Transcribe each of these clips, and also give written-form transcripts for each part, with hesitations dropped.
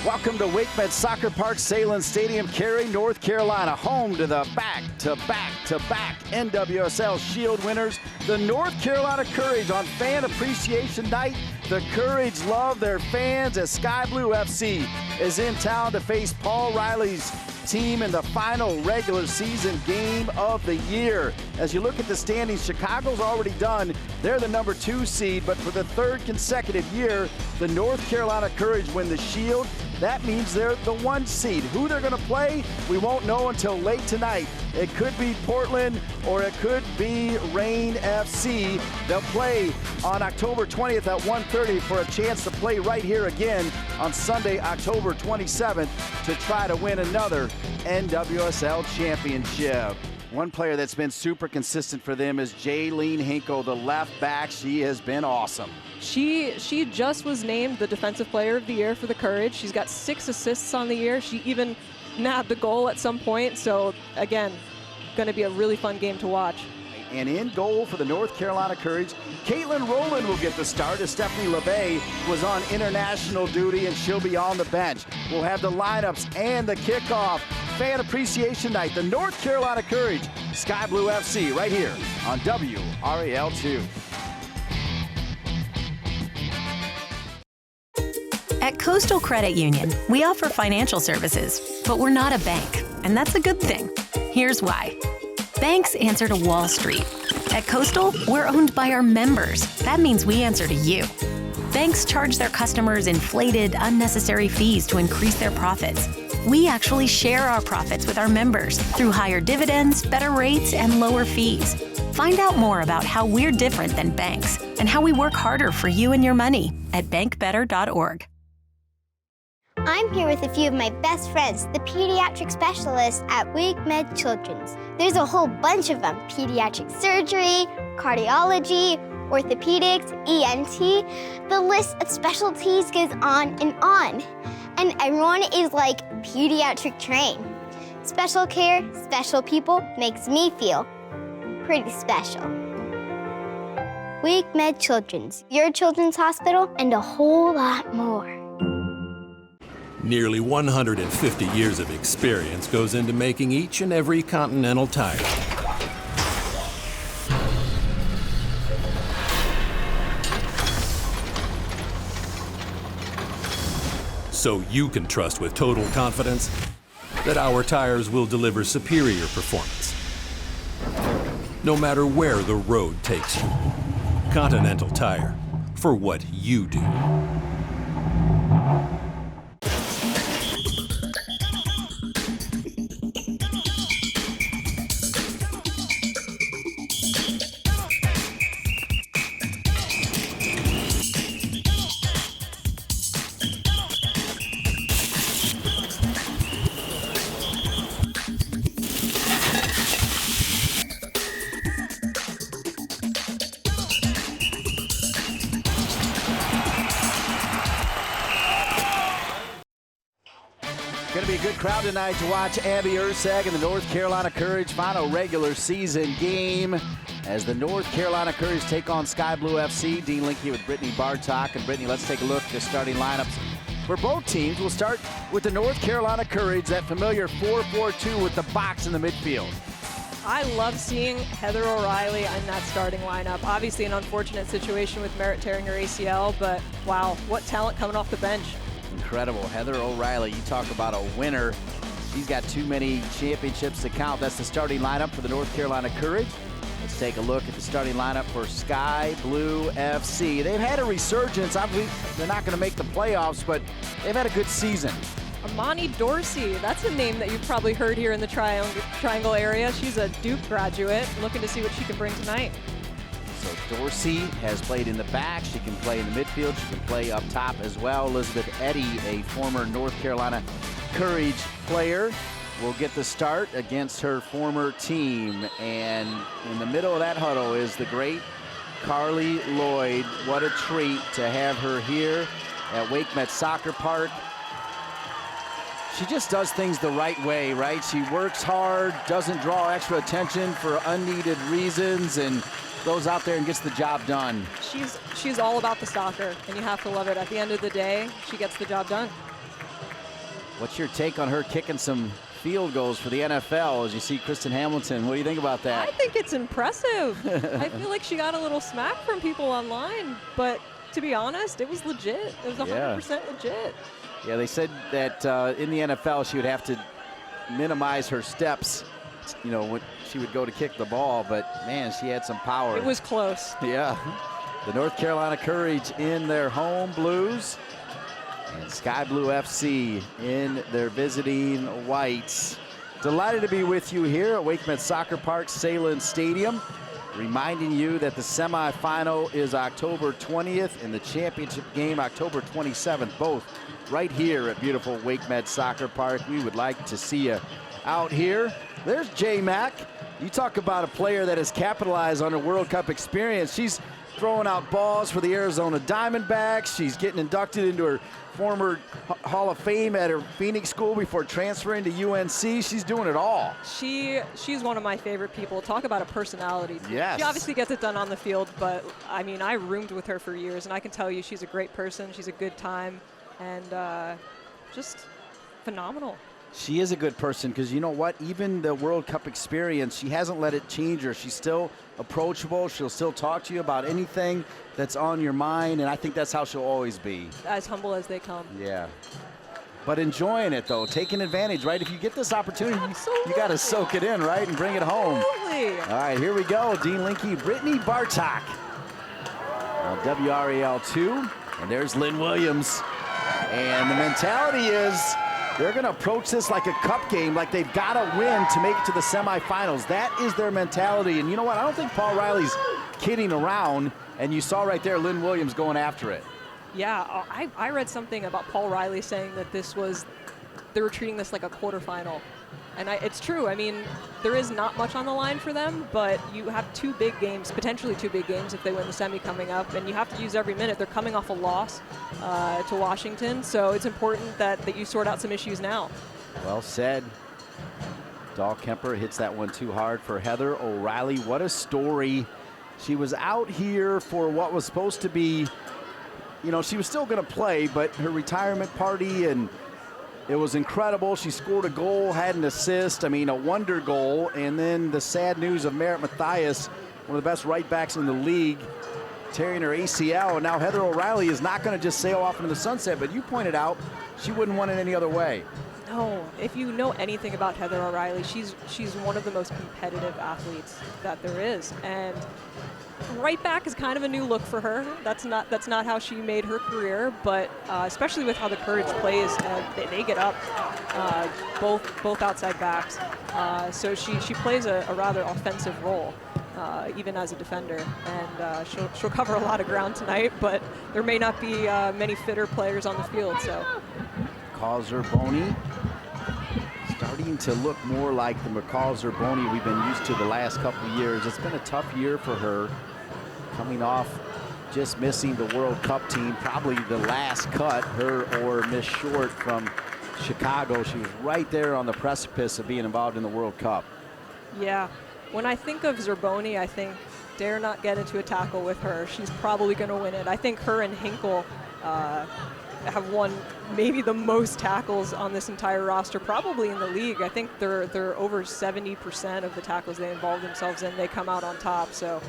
Welcome to WakeMed Soccer Park, Salem Stadium, Cary, North Carolina, home to the back-to-back NWSL Shield winners, the North Carolina Courage. On Fan Appreciation Night, the Courage love their fans as Sky Blue FC is in town to face Paul Riley's team in the final regular season game of the year. As you look at the standings, Chicago's already done. They're the number 2 seed, but for the 3rd consecutive year, the North Carolina Courage win the Shield. That means they're the 1 seed. Who they're going to play, we won't know until late tonight. It could be Portland or it could be Reign FC. They'll play on October 20th at 1:30 for a chance to play right here again on Sunday, October 27th to try to win another NWSL championship. One player that's been super consistent for them is Jaylene Hinkle, the left back. She has been awesome. She just was named the Defensive Player of the Year for the Courage. She's got 6 assists on the year. She even nabbed a goal at some point. So again, going to be a really fun game to watch. And in goal for the North Carolina Courage, Caitlin Rowland will get the start as Stephanie LeVay was on international duty and she'll be on the bench. We'll have the lineups and the kickoff. Fan Appreciation Night, the North Carolina Courage, Sky Blue FC, right here on WRAL2. At Coastal Credit Union, we offer financial services, but we're not a bank, and that's a good thing. Here's why. Banks answer to Wall Street. At Coastal, we're owned by our members. That means we answer to you. Banks charge their customers inflated, unnecessary fees to increase their profits. We actually share our profits with our members through higher dividends, better rates, and lower fees. Find out more about how we're different than banks and how we work harder for you and your money at bankbetter.org. I'm here with a few of my best friends, the pediatric specialists at WakeMed Children's. There's a whole bunch of them: pediatric surgery, cardiology, orthopedics, ENT. The list of specialties goes on. And everyone is like pediatric trained. Special care, special people makes me feel pretty special. WakeMed Children's, your children's hospital, and a whole lot more. Nearly 150 years of experience goes into making each and every Continental tire. So you can trust with total confidence that our tires will deliver superior performance, no matter where the road takes you. Continental Tire, for what you do. Going to be a good crowd tonight to watch Abby Erceg and the North Carolina Courage final regular season game as the North Carolina Courage take on Sky Blue FC. Dean Link here with Brittany Bartok. And Brittany, let's take a look at the starting lineups for both teams. We'll start with the North Carolina Courage, that familiar 4-4-2 with the box in the midfield. I love seeing Heather O'Reilly in that starting lineup. Obviously an unfortunate situation with Merritt tearing her ACL, but wow, what talent coming off the bench. Incredible. Heather O'Reilly, you talk about a winner. She's got too many championships to count. That's the starting lineup for the North Carolina Courage. Let's take a look at the starting lineup for Sky Blue FC. They've had a resurgence. Obviously, they're not going to make the playoffs, but they've had a good season. Amani Dorsey, that's a name that you've probably heard here in the Triangle area. She's a Duke graduate, looking to see what she can bring tonight. So Dorsey has played in the back. She can play in the midfield. She can play up top as well. Elizabeth Eddy, a former North Carolina Courage player, will get the start against her former team. And in the middle of that huddle is the great Carly Lloyd. What a treat to have her here at WakeMed Soccer Park. She just does things the right way, right? She works hard, doesn't draw extra attention for unneeded reasons, and goes out there and gets the job done. She's all about the soccer, and you have to love it. At the end of the day, she gets the job done. What's your take on her kicking some field goals for the NFL as you see Kristen Hamilton? What do you think about that? I think it's impressive. I feel like she got a little smack from people online, but to be honest, it was legit. It was 100% legit. Yeah, they said that in the NFL she would have to minimize her steps, you know, when she would go to kick the ball, but man, she had some power. It was close. Yeah. The North Carolina Courage in their home blues and Sky Blue FC in their visiting whites. Delighted to be with you here at Wake Med Soccer Park, Salem Stadium. Reminding you that the semifinal is October 20th and the championship game October 27th, both right here at beautiful Wake Med Soccer Park. We would like to see you out here. There's J Mac. You talk about a player that has capitalized on her World Cup experience. She's throwing out balls for the Arizona Diamondbacks. She's getting inducted into her former Hall of Fame at her Phoenix school before transferring to UNC. She's doing it all. She's one of my favorite people. Talk about a personality. Yes. She obviously gets it done on the field, but I mean, I roomed with her for years, and I can tell you she's a great person. She's a good time, and just phenomenal. She is a good person because you know what? Even the World Cup experience, she hasn't let it change her. She's still approachable. She'll still talk to you about anything that's on your mind, and I think that's how she'll always be. As humble as they come. Yeah. But enjoying it, though, taking advantage, right? If you get this opportunity, you got to soak it in, right, and bring it home. Absolutely. All right, here we go. Dean Linke, Brittany Bartok on WRAL2, and there's Lynn Williams. And the mentality is they're going to approach this like a cup game, like they've got to win to make it to the semifinals. That is their mentality. And you know what? I don't think Paul Riley's kidding around. And you saw right there Lynn Williams going after it. Yeah, I read something about Paul Riley saying that they were treating this like a quarterfinal. And it's true. I mean, there is not much on the line for them, but you have two big games, potentially two big games if they win the semi coming up, and you have to use every minute. They're coming off a loss to Washington, so it's important that you sort out some issues now. Well said. Dahl Kemper hits that one too hard for Heather O'Reilly. What a story. She was out here for what was supposed to be, you know, she was still going to play, but her retirement party, and it was incredible. She scored a goal, had an assist, I mean, a wonder goal, and then the sad news of Merritt Mathias, one of the best right backs in the league, tearing her ACL, and now Heather O'Reilly is not going to just sail off into the sunset, but you pointed out she wouldn't want it any other way. No, if you know anything about Heather O'Reilly, she's one of the most competitive athletes that there is, and right back is kind of a new look for her. That's not how she made her career, but especially with how the Courage plays, they get up, both outside backs. So she plays a rather offensive role, even as a defender, and she'll cover a lot of ground tonight. But there may not be many fitter players on the field. So McCall Zerboni starting to look more like the McCall Zerboni we've been used to the last couple of years. It's been a tough year for her, coming off just missing the World Cup team, probably the last cut, her or Miss Short from Chicago. She was right there on the precipice of being involved in the World Cup. Yeah, when I think of Zerboni, I think dare not get into a tackle with her. She's probably going to win it. I think her and Hinkle have won maybe the most tackles on this entire roster, probably in the league. I think they're over 70% of the tackles they involve themselves in, they come out on top. So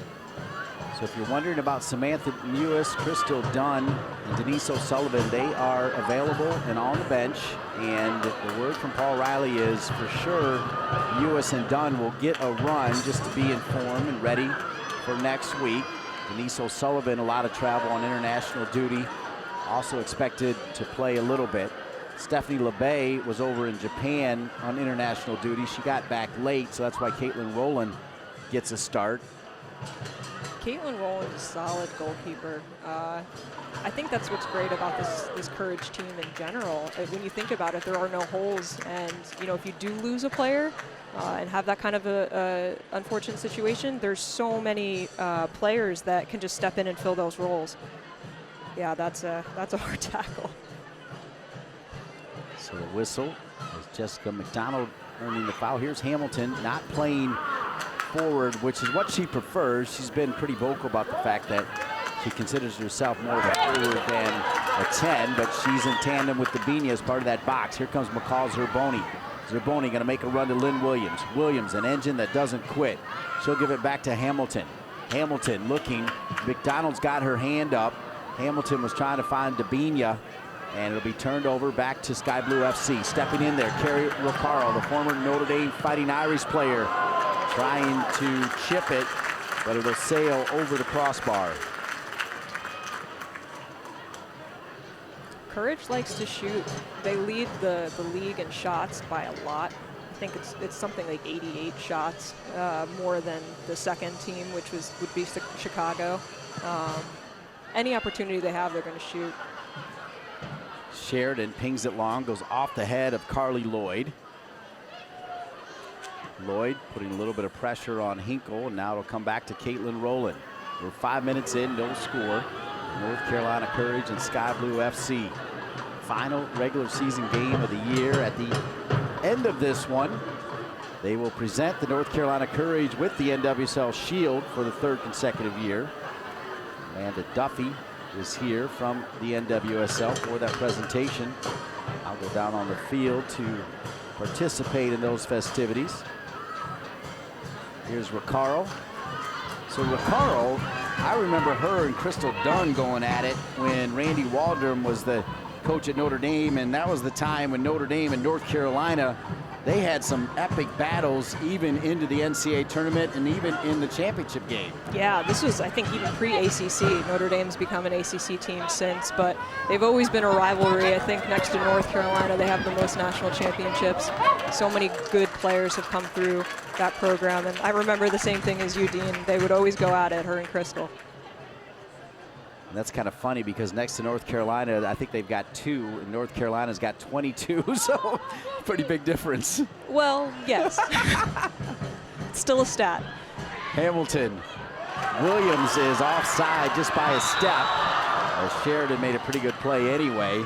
if you're wondering about Samantha Mewis, Crystal Dunn, and Denise O'Sullivan, they are available and on the bench. And the word from Paul Riley is for sure Mewis and Dunn will get a run just to be in form and ready for next week. Denise O'Sullivan, a lot of travel on international duty, also expected to play a little bit. Stephanie LeBay was over in Japan on international duty. She got back late, so that's why Caitlin Rowland gets a start. Caitlin Rowland is a solid goalkeeper. I think that's what's great about this Courage team in general. When you think about it, there are no holes, and you know, if you do lose a player and have that kind of a unfortunate situation, there's so many players that can just step in and fill those roles. Yeah, that's a hard tackle. So the whistle is Jessica McDonald earning the foul. Here's Hamilton not playing forward, which is what she prefers. She's been pretty vocal about the fact that She considers herself more of a forward than a 10, but she's in tandem with Dabinia as part of that box. Here comes McCall Zerboni. Zerboni going to make a run to Lynn Williams. Williams, an engine that doesn't quit. She'll give it back to Hamilton. Hamilton looking. McDonald's got her hand up. Hamilton was trying to find Dabinia, and it'll be turned over back to Sky Blue FC. Stepping in there, Carrie Rocaro, the former Notre Dame Fighting Irish player, trying to chip it, but it'll sail over the crossbar. Courage likes to shoot. They lead the league in shots by a lot. I think it's something like 88 shots, more than the second team, which would be Chicago. Any opportunity they have, they're going to shoot. Sheridan pings it long, goes off the head of Carly Lloyd. Lloyd putting a little bit of pressure on Hinkle, and now it'll come back to Caitlin Rowland. We're 5 minutes in, no score. North Carolina Courage and Sky Blue FC. Final regular season game of the year. At the end of this one, they will present the North Carolina Courage with the NWSL Shield for the 3rd consecutive year. Amanda Duffy is here from the NWSL for that presentation. I'll go down on the field to participate in those festivities. Here's Rocaro. So Rocaro, I remember her and Crystal Dunn going at it when Randy Waldrum was the coach at Notre Dame, and that was the time when Notre Dame and North Carolina, they had some epic battles even into the NCAA tournament and even in the championship game. Yeah, this was, I think, even pre-ACC. Notre Dame's become an ACC team since, but they've always been a rivalry. I think next to North Carolina, they have the most national championships. So many good players have come through that program, and I remember the same thing as you, Dean. They would always go at it, her and Crystal. And that's kind of funny because next to North Carolina, I think they've got 2, and North Carolina's got 22, so pretty big difference. Well, yes. Still a stat. Hamilton. Williams is offside just by a step, as Sheridan made a pretty good play anyway.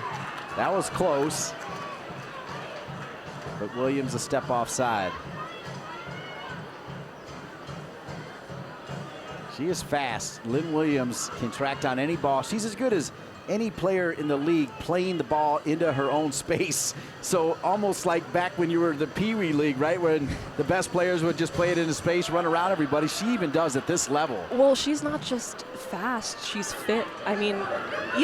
That was close, but Williams a step offside. She is fast. Lynn Williams can track down any ball. She's as good as any player in the league playing the ball into her own space. So almost like back when you were the Pee Wee League, right? When the best players would just play it into space, run around everybody. She even does at this level. Well, she's not just fast, she's fit. I mean,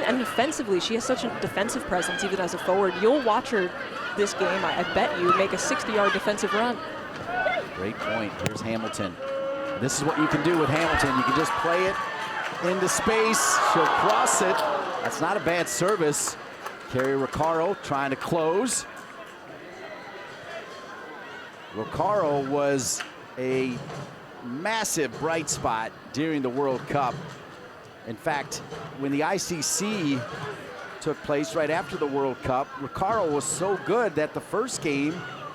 and defensively, she has such a defensive presence even as a forward. You'll watch her this game, I bet you, make a 60-yard defensive run. Great point. Here's Hamilton. This is what you can do with Hamilton. You can just play it into space. She'll cross it. That's not a bad service. Carrie Rocaro trying to close. Rocaro was a massive bright spot during the World Cup. In fact, when the ICC took place right after the World Cup, Rocaro was so good that the first game,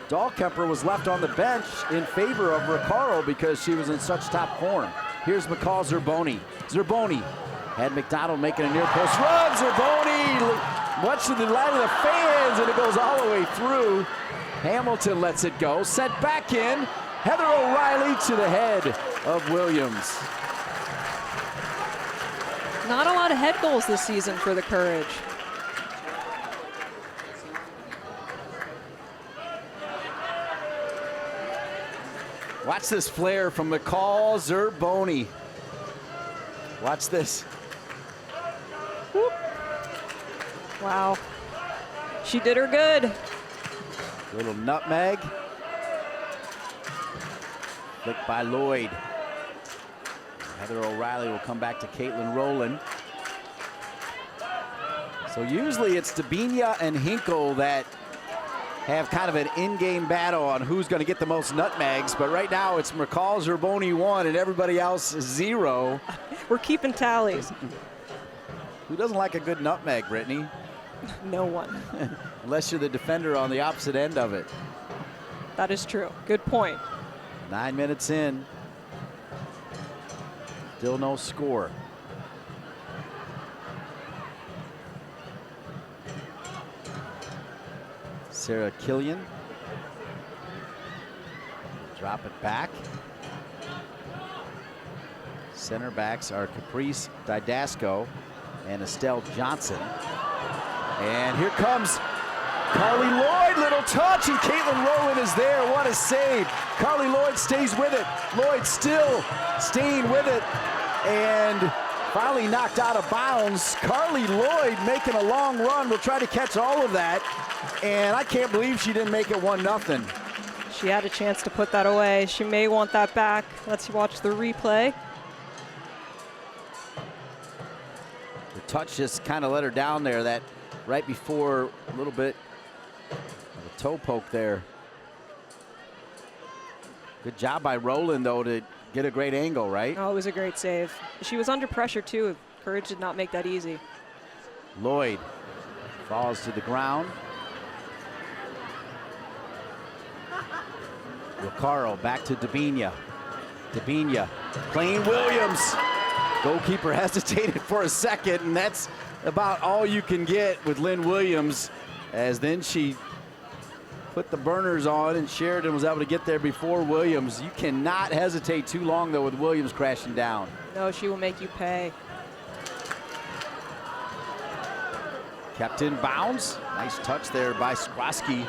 Dahlkemper was left on the bench in favor of Rocaro because she was in such top form. Here's McCall Zerboni. Zerboni had McDonald making a near post run. Zerboni, much to the delight of the fans, and it goes all the way through. Hamilton lets it go. Set back in. Heather O'Reilly to the head of Williams. Not a lot of head goals this season for the Courage. Watch this flare from McCall Zerboni. Watch this. Whoop. Wow. She did her good. Little nutmeg. Flicked by Lloyd. Heather O'Reilly will come back to Caitlin Rowland. So usually it's Dabinia and Hinkle that have kind of an in-game battle on who's going to get the most nutmegs, but right now it's McCall Zerboni 1 and everybody else 0. We're keeping tallies. Who doesn't like a good nutmeg, Brittany? No one. Unless you're the defender on the opposite end of it. That is true. Good point. 9 minutes in. Still no score. Sarah Killian. Drop it back. Center backs are Caprice Didasco and Estelle Johnson. And here comes Carly Lloyd, little touch, and Caitlin Rowland is there. What a save. Carly Lloyd stays with it. Lloyd still staying with it, and finally knocked out of bounds. Carly Lloyd making a long run. We'll try to catch all of that, and I can't believe she didn't make it 1-0. She had a chance to put that away. She may want that back. Let's watch the replay. The touch just kind of let her down there, that right before a little bit of a toe poke there. Good job by Rowland, though, to get a great angle, right? Oh, it was a great save. She was under pressure, too. Courage did not make that easy. Lloyd falls to the ground. Ricaro back to Dabinia. Dabinia playing Williams. Goalkeeper hesitated for a second, and that's about all you can get with Lynn Williams, as then she put the burners on and Sheridan was able to get there before Williams. You cannot hesitate too long, though, with Williams crashing down. No, she will make you pay. Kept in bounds. Nice touch there by Skrosky.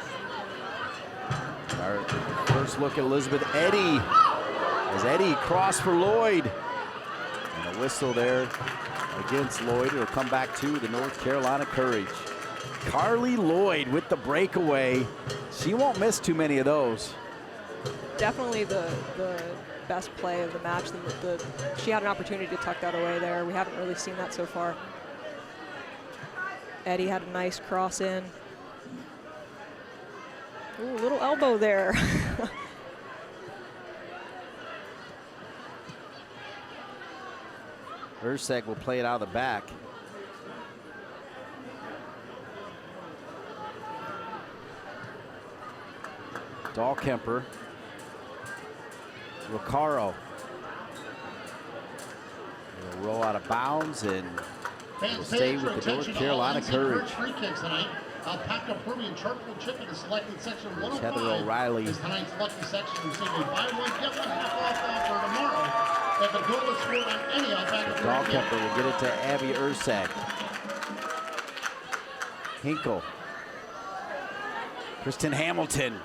Our first look at Elizabeth Eddy, as Eddy crossed for Lloyd. And a whistle there against Lloyd. It'll come back to the North Carolina Courage. Carly Lloyd with the breakaway. She won't miss too many of those. Definitely the best play of the match. She had an opportunity to tuck that away there. We haven't really seen that so far. Eddy had a nice cross in. Ooh, little elbow there. Urseg will play it out of the back. Dahlkemper. Ricaro. Will roll out of bounds and will stay with the North Carolina Courage. Free kicks tonight. Alpaca Peruvian charcoal chicken is selected section 105. Heather O'Reilly. Is tonight's lucky section, receiving buy one, get one half off offer tomorrow. If the goal is scored on any Alpaca Peruvian. Dahlkemper will get it to Abby Ursag. Hinkle. Kristen Hamilton.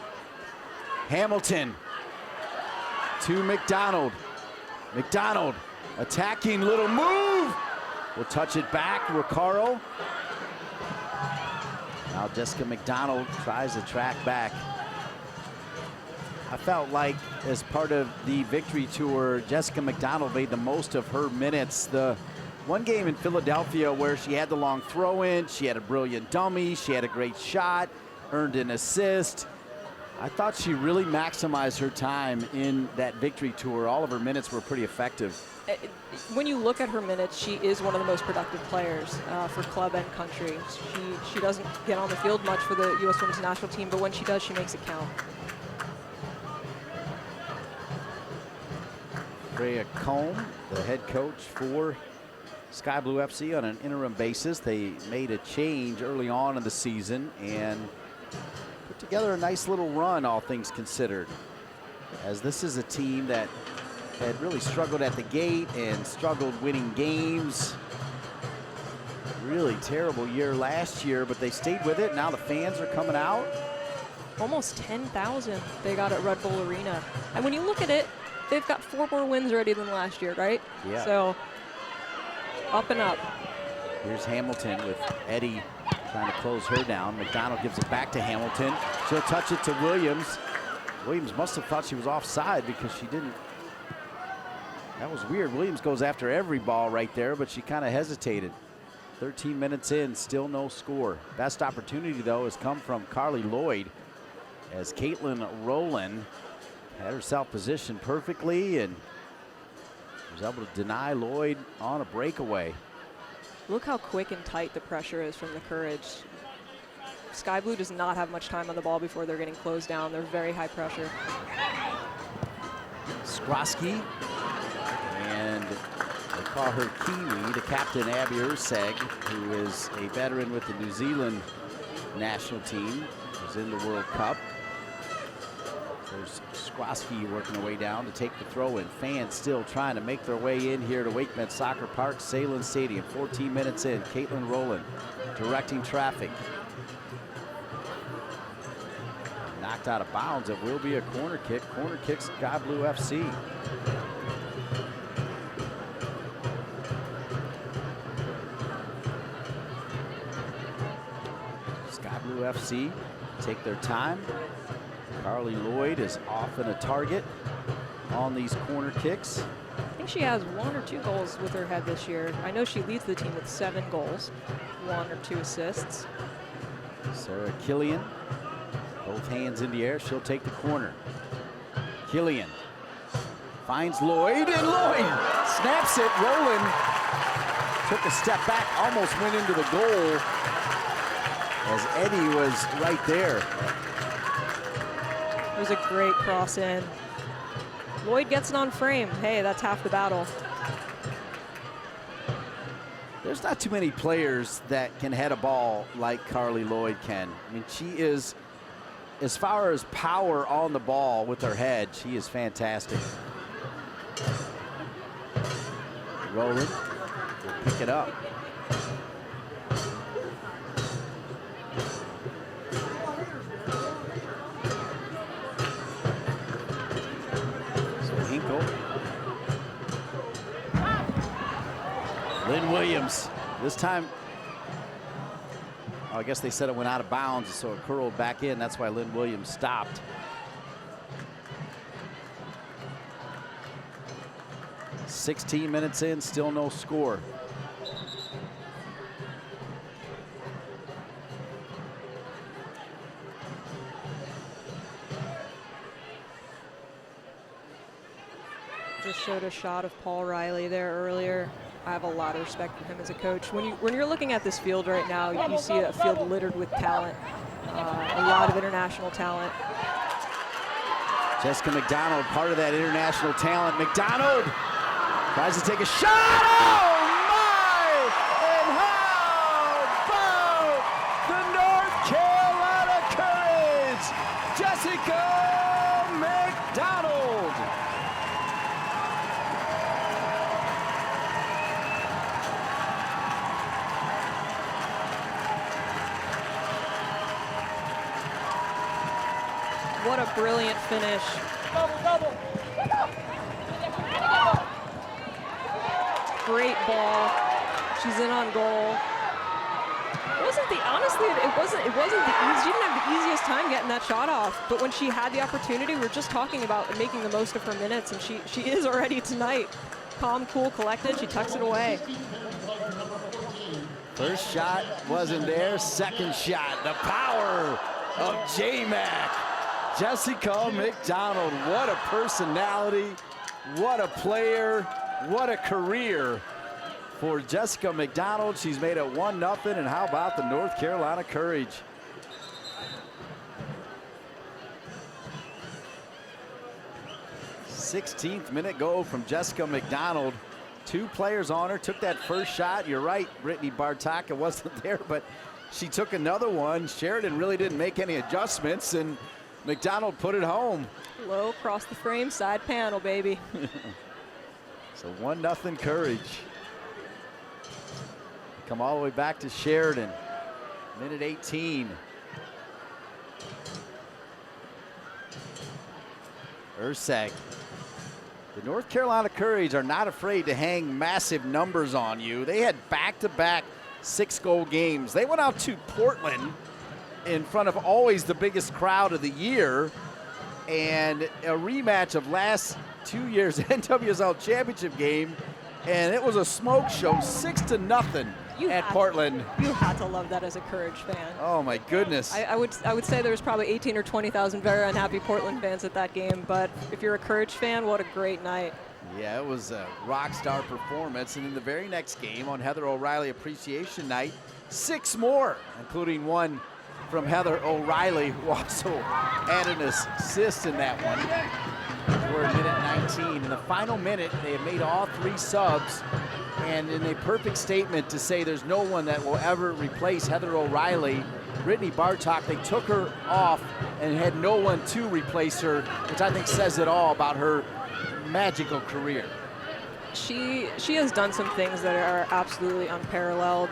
Hamilton to McDonald. McDonald attacking, little move. Will touch it back, Ricaro. Now Jessica McDonald tries to track back. I felt like as part of the victory tour, Jessica McDonald made the most of her minutes. The one game in Philadelphia where she had the long throw in, she had a brilliant dummy, she had a great shot, earned an assist. I thought she really maximized her time in that victory tour. All of her minutes were pretty effective. When you look at her minutes, she is one of the most productive players for club and country. She doesn't get on the field much for the U.S. Women's National Team, but when she does, she makes it count. Freya Combe, the head coach for Sky Blue FC on an interim basis. They made a change early on in the season and put together a nice little run, all things considered, as this is a team that had really struggled at the gate and struggled winning games. Really terrible year last year, but they stayed with it. Now the fans are coming out. Almost 10,000 they got at Red Bull Arena. And when you look at it, they've got 4 more wins already than last year, right? Yeah. So, up and up. Here's Hamilton with Eddy trying to close her down. McDonald gives it back to Hamilton. She'll touch it to Williams. Williams must have thought she was offside because she didn't. That was weird. Williams goes after every ball right there, but she kind of hesitated. 13 minutes in, still no score. Best opportunity, though, has come from Carly Lloyd, as Caitlin Rowland had herself positioned perfectly and was able to deny Lloyd on a breakaway. Look how quick and tight the pressure is from the Courage. Sky Blue does not have much time on the ball before they're getting closed down. They're very high pressure. Skrosky, and they call her Kiwi, the captain Abby Urseg, who is a veteran with the New Zealand national team, who's in the World Cup. There's Skrosky working their way down to take the throw in. Fans still trying to make their way in here to WakeMed Soccer Park, Salem Stadium. 14 minutes in, Caitlin Rowland directing traffic. Knocked out of bounds. It will be a corner kick. Corner kicks Sky Blue FC. Sky Blue FC take their time. Carly Lloyd is often a target on these corner kicks. I think she has 1 or 2 goals with her head this year. I know she leads the team with 7 goals, 1 or 2 assists. Sarah Killian, both hands in the air. She'll take the corner. Killian finds Lloyd, and Lloyd snaps it. Rowland took a step back, almost went into the goal as Eddie was right there. It was a great cross in. Lloyd gets it on frame. Hey, that's half the battle. There's not too many players that can head a ball like Carly Lloyd can. I mean, she is, as far as power on the ball with her head, she is fantastic. Rowland will pick it up. Lynn Williams, this time, I guess they said it went out of bounds, so it curled back in. That's why Lynn Williams stopped. "16 minutes in, still no score. Just showed a shot of Paul Riley there earlier. I have a lot of respect for him as a coach. When you're looking at this field right now, you see a field littered with talent, a lot of international talent. Jessica McDonald, part of that international talent. McDonald tries to take a shot. Oh my! And how about the North Carolina Courage, Jessica McDonald. What a brilliant finish. Great ball. She's in on goal. Honestly, it wasn't the easy. She didn't have the easiest time getting that shot off. But when she had the opportunity, we were just talking about making the most of her minutes, and she is already tonight. Calm, cool, collected. She tucks it away. First shot wasn't there. Second shot, the power of J-Mac. Jessica McDonald, what a personality, what a player, what a career for Jessica McDonald. She's made it 1-0, and how about the North Carolina Courage? "16th minute goal from Jessica McDonald. 2 players on her, took that first shot. You're right, Brittany Bartok, it wasn't there, but she took another one. Sheridan really didn't make any adjustments, and McDonald put it home. Low across the frame, side panel, baby. So 1-0 Courage. Come all the way back to Sheridan. Minute 18. Ersak. The North Carolina Courage are not afraid to hang massive numbers on you. They had back-to-back 6-goal games. They went out to Portland in front of always the biggest crowd of the year, and a rematch of last 2 years' NWSL Championship game, and it was a smoke show, 6-0 at Portland. You had to love that as a Courage fan. Oh my goodness. I would say there was probably 18 or 20,000 very unhappy Portland fans at that game, but if you're a Courage fan, what a great night. Yeah, it was a rock star performance, and in the very next game on Heather O'Reilly Appreciation Night, 6 more, including one from Heather O'Reilly, who also had an assist in that one. We're at minute 19. In the final minute, they have made all 3 subs, and in a perfect statement to say there's no one that will ever replace Heather O'Reilly Brittany Bartok, they took her off and had no one to replace her, which I think says it all about her magical career. She has done some things that are absolutely unparalleled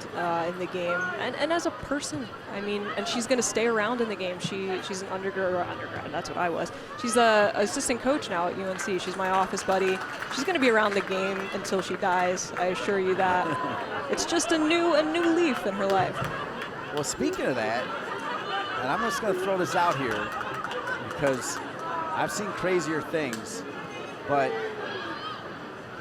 in the game, and as a person, I mean, and she's going to stay around in the game. She's an undergrad, that's what I was. She's a assistant coach now at UNC. She's my office buddy. She's going to be around the game until she dies. I assure you that. It's just a new leaf in her life. Well, speaking of that, and I'm just going to throw this out here because I've seen crazier things, but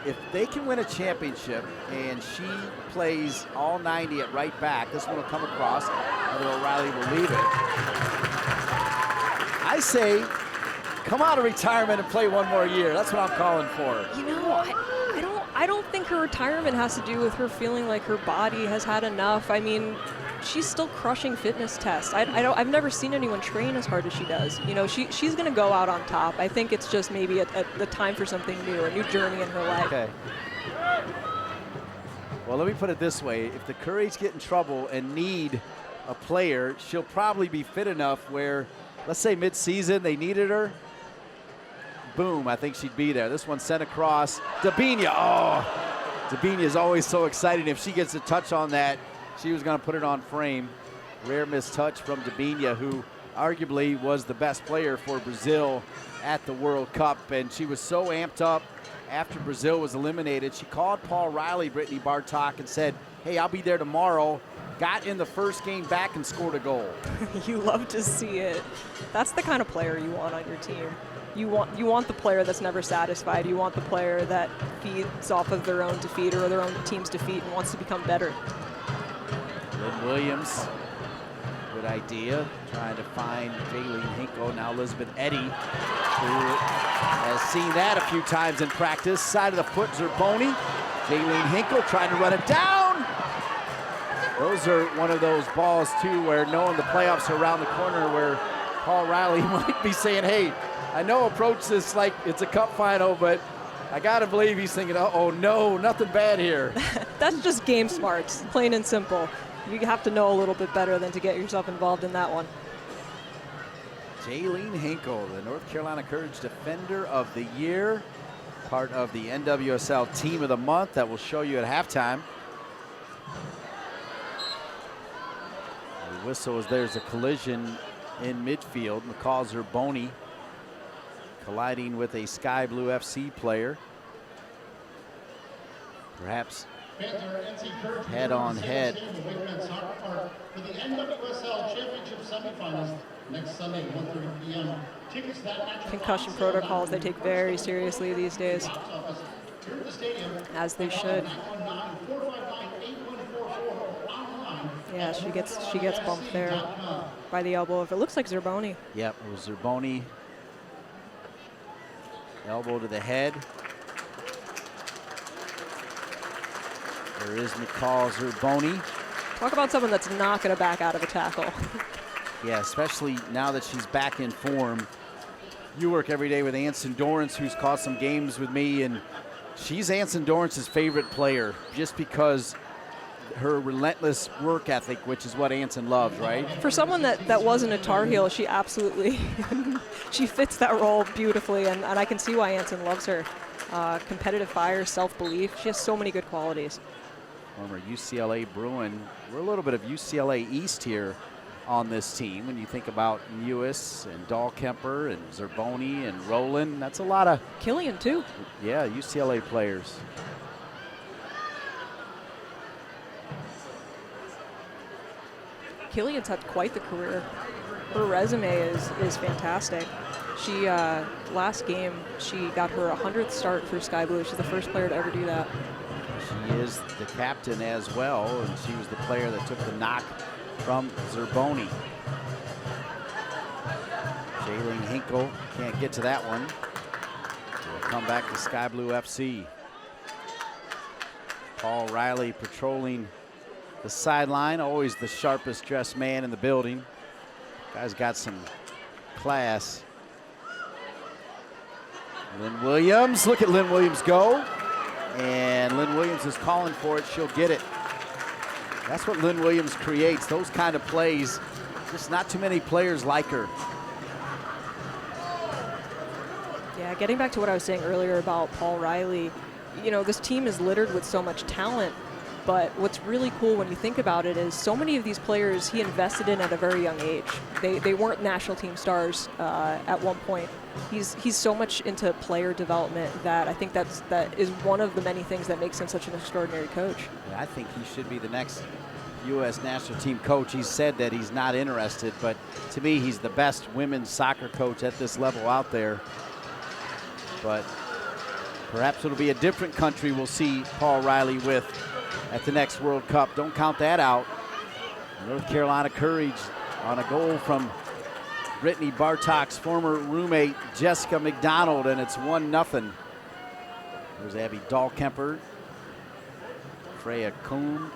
if they can win a championship and she plays all 90 at right back, this one will come across, although O'Reilly will leave it. I say, come out of retirement and play one more year. That's what I'm calling for. You know, I don't think her retirement has to do with her feeling like her body has had enough. I mean, she's still crushing fitness tests. I've never seen anyone train as hard as she does. You know, she's going to go out on top. I think it's just maybe the time for something new, a new journey in her life. Okay. Well, let me put it this way. If the Courage get in trouble and need a player, she'll probably be fit enough where, let's say mid-season, they needed her. Boom, I think she'd be there. This one sent across. Dabinia, Dabinia is always so exciting. If she gets a touch on that, she was going to put it on frame. Rare missed touch from Dabinia, who arguably was the best player for Brazil at the World Cup. And she was so amped up after Brazil was eliminated. She called Paul Riley, Brittany Bartok, and said, hey, I'll be there tomorrow. Got in the first game back and scored a goal. You love to see it. That's the kind of player you want on your team. You want the player that's never satisfied. You want the player that feeds off of their own defeat or their own team's defeat and wants to become better. Lynn Williams, good idea, trying to find Jaylene Hinkle. Now Elizabeth Eddy, who has seen that a few times in practice. Side of the foot, Zerboni. Jaylene Hinkle trying to run it down. Those are one of those balls, too, where knowing the playoffs are around the corner, where Paul Riley might be saying, hey, I know approach this like it's a cup final, but I got to believe he's thinking, oh, no, nothing bad here. That's just game smarts, plain and simple. You have to know a little bit better than to get yourself involved in that one. Jaylene Hinkle, the North Carolina Courage Defender of the Year, part of the NWSL Team of the Month that we'll show you at halftime. The whistle is there's a collision in midfield. McCall Zerboni colliding with a Sky Blue FC player. Perhaps head on head. For the NWSL Championship semifinals next Sunday, 1:30 p.m. Tickets that Concussion protocols they take very seriously these days, as they should. Yeah, she gets bumped there by the elbow. If it looks like Zerboni. Yep, it was Zerboni. Elbow to the head. There is McCall Zerboni. Talk about someone that's not going to back out of a tackle. Yeah, especially now that she's back in form. You work every day with Anson Dorrance, who's caught some games with me, and she's Anson Dorrance's favorite player just because her relentless work ethic, which is what Anson loves, right? For someone that wasn't a Tar Heel, she absolutely, she fits that role beautifully, and I can see why Anson loves her. Competitive fire, self-belief, she has so many good qualities. Former UCLA Bruin. We're a little bit of UCLA East here on this team. When you think about Mewis and Dahlkemper and Zerboni and Rowland, that's a lot of... Killian, too. Yeah, UCLA players. Killian's had quite the career. Her resume is fantastic. She, last game, she got her 100th start for Sky Blue. She's the first player to ever do that. She is the captain as well, and she was the player that took the knock from Zerboni. Jaylene Hinkle can't get to that one. We'll come back to Sky Blue FC. Paul Riley patrolling the sideline, always the sharpest dressed man in the building. Guy's got some class. Lynn Williams, look at Lynn Williams go. And Lynn Williams is calling for it, she'll get it. That's what Lynn Williams creates, those kind of plays Just not too many players like her. Yeah, getting back to what I was saying earlier about Paul Riley, you know, this team is littered with so much talent, but what's really cool when you think about it is so many of these players he invested in at a very young age. They weren't national team stars at one point. He's so much into player development that I think that is one of the many things that makes him such an extraordinary coach. Yeah, I think he should be the next U.S. national team coach. He said that he's not interested, but to me, he's the best women's soccer coach at this level out there. But perhaps it'll be a different country we'll see Paul Riley with at the next World Cup. Don't count that out. North Carolina Courage on a goal from Brittany Bartok's former roommate, Jessica McDonald, and it's 1-0. There's Abby Dahlkemper. Freya Kuhn,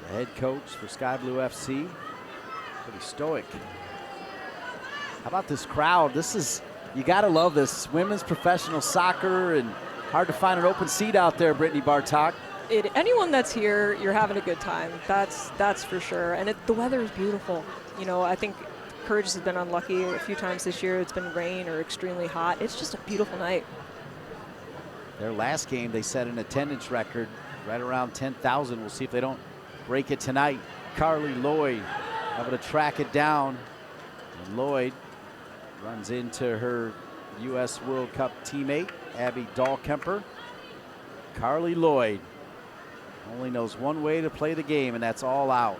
the head coach for Sky Blue FC. Pretty stoic. How about this crowd? This is, you gotta love this. Women's professional soccer, and hard to find an open seat out there, Brittany Bartok. Anyone that's here, you're having a good time. That's for sure. And the weather is beautiful. You know, I think Courage has been unlucky a few times this year. It's been rain or extremely hot. It's just a beautiful night. Their last game, they set an attendance record right around 10,000. We'll see if they don't break it tonight. Carly Lloyd able to track it down. And Lloyd runs into her U.S. World Cup teammate, Abby Dahlkemper. Carly Lloyd only knows one way to play the game, and that's all out.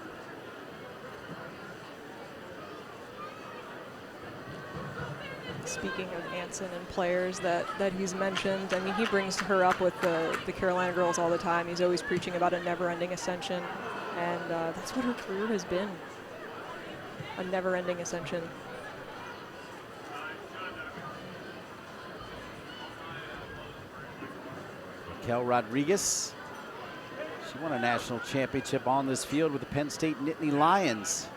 Speaking of Anson and players that he's mentioned, I mean, he brings her up with the Carolina girls all the time. He's always preaching about a never-ending ascension, and that's what her career has been, a never-ending ascension. Raquel Rodriguez, she won a national championship on this field with the Penn State Nittany Lions.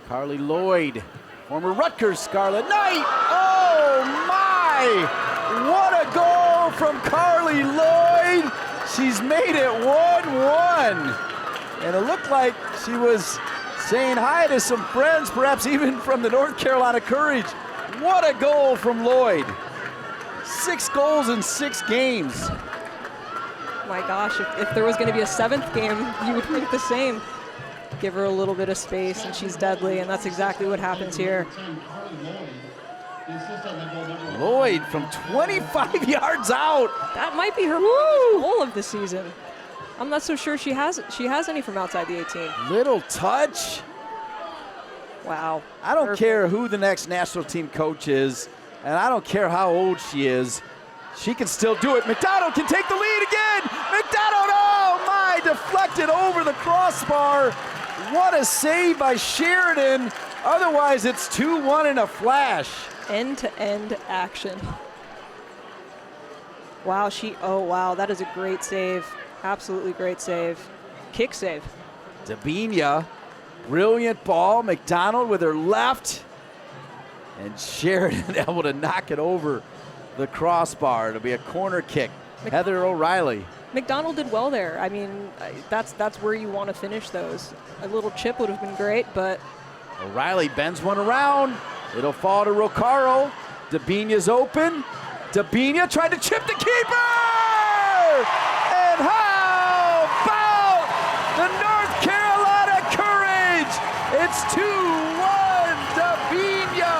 Carly Lloyd, former Rutgers Scarlet Knight. Oh my! What a goal from Carly Lloyd! She's made it 1-1. And it looked like she was saying hi to some friends, perhaps even from the North Carolina Courage. What a goal from Lloyd. 6 goals in 6 games. My gosh, if there was going to be a 7th game, you would think the same. Give her a little bit of space, and she's deadly, and that's exactly what happens here. Lloyd from 25 yards out. That might be her goal of the season. I'm not so sure she has any from outside the 18. Little touch. Wow. I don't care who the next national team coach is, and I don't care how old she is. She can still do it. McDonald can take the lead again. McDonald, oh my, deflected over the crossbar. What a save by Sheridan. Otherwise, it's 2-1 in a flash. End-to-end action. Wow, oh wow, that is a great save. Absolutely great save. Kick save. Dabinia, brilliant ball. McDonald with her left. And Sheridan able to knock it over the crossbar. It'll be a corner kick. Heather O'Reilly. McDonald did well there. I mean, that's where you want to finish those. A little chip would have been great, but O'Reilly bends one around. It'll fall to Rocaro. Dabinia's open. Dabinia tried to chip the keeper! And how about the North Carolina Courage? It's 2-1 Dabinia!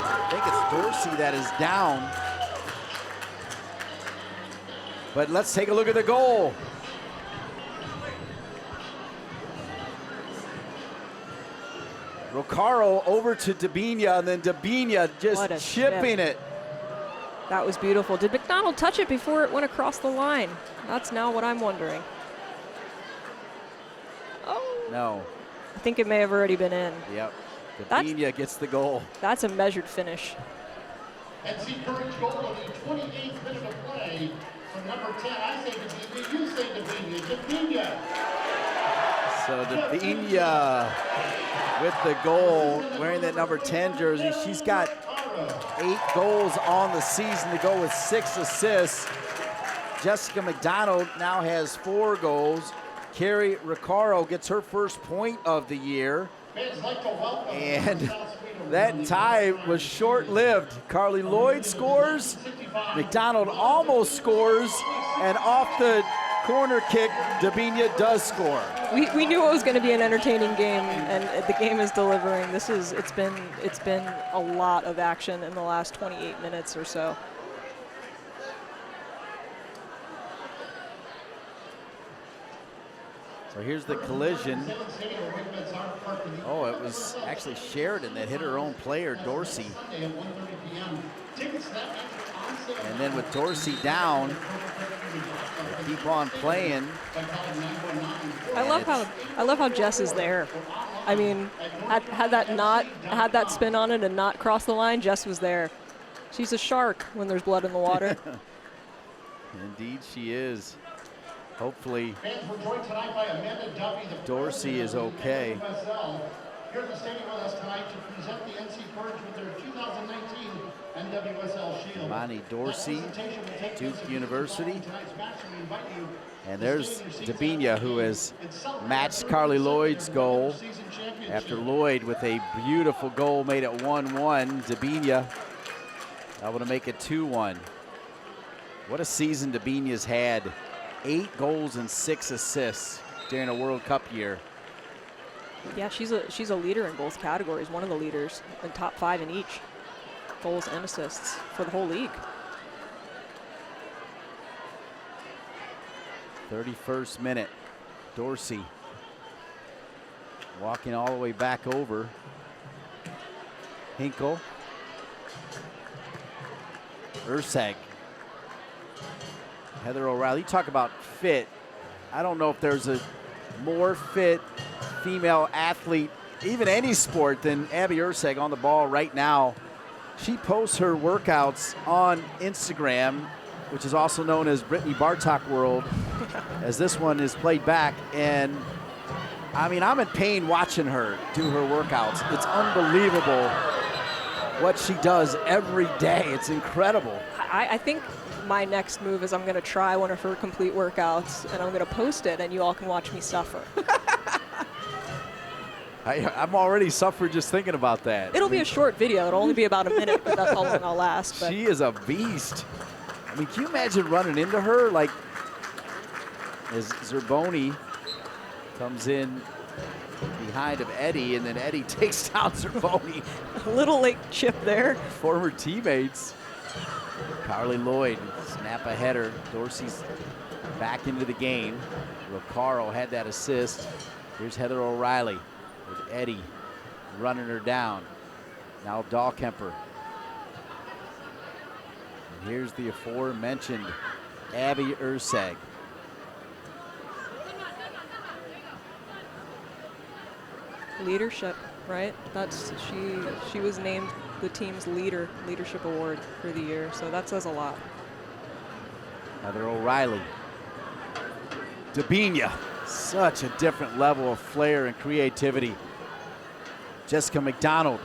I think it's Dorsey that is down. But let's take a look at the goal. Rocaro over to Dabinia, and then Dabinia just chipping it. That was beautiful. Did McDonald touch it before it went across the line? That's now what I'm wondering. Oh. No. I think it may have already been in. Yep. Dabinia gets the goal. That's a measured finish. NC Courage goal in the 28th minute of play from number 10. I say Dabinia, you say Dabinia. Dabinia. So Davinia with the goal, wearing that number 10 jersey. She's got 8 goals on the season to go with 6 assists. Jessica McDonald now has 4 goals. Carrie Riccaro gets her first point of the year. And that tie was short-lived. Carly Lloyd scores, McDonald almost scores, and off the corner kick, Davinia does score. We knew it was going to be an entertaining game, and the game is delivering. It's been a lot of action in the last 28 minutes or so. So here's the collision. Oh, it was actually Sheridan that hit her own player, Dorsey. And then with Dorsey down, they keep on playing. I love how Jess is there. I mean, had that spin on it and not cross the line, Jess was there. She's a shark when there's blood in the water. Indeed she is. Hopefully Dorsey is okay. Here at the stadium with us tonight to present the NC Courage with their 2019 NWSL Shield. Imani Dorsey, Duke University. And there's Davinia, who has matched Carly Lloyd's goal after Lloyd with a beautiful goal made it 1-1. Davinia able to make it 2-1. What a season Davinia's had. 8 goals and 6 assists during a World Cup year. Yeah, she's a leader in both categories, one of the leaders, in top 5 in each. Goals and assists for the whole league. 31st minute, Dorsey walking all the way back over. Hinkle. Ursag. Heather O'Reilly. You talk about fit. I don't know if there's a more fit female athlete, even any sport, than Abby Ursag on the ball right now. She posts her workouts on Instagram, which is also known as Brittany Bartok World, as this one is played back. And I mean, I'm in pain watching her do her workouts. It's unbelievable what she does every day. It's incredible. I think my next move is I'm going to try one of her complete workouts, and I'm going to post it, and you all can watch me suffer. I'm already suffering just thinking about that. It'll be a short video. It'll only be about a minute, but that's how long I'll last. But she is a beast. I mean, can you imagine running into her? Like, as Zerboni comes in behind of Eddie, and then Eddie takes down Zerboni. A little late chip there. Former teammates. Carly Lloyd, snap a header. Dorsey's back into the game. Riccaro had that assist. Here's Heather O'Reilly with Eddie running her down. Now Dahlkemper. And here's the aforementioned Abby Ursag. Leadership, right? That's she was named the team's leadership award for the year, so that says a lot. Heather O'Reilly. Davinia, such a different level of flair and creativity. Jessica McDonald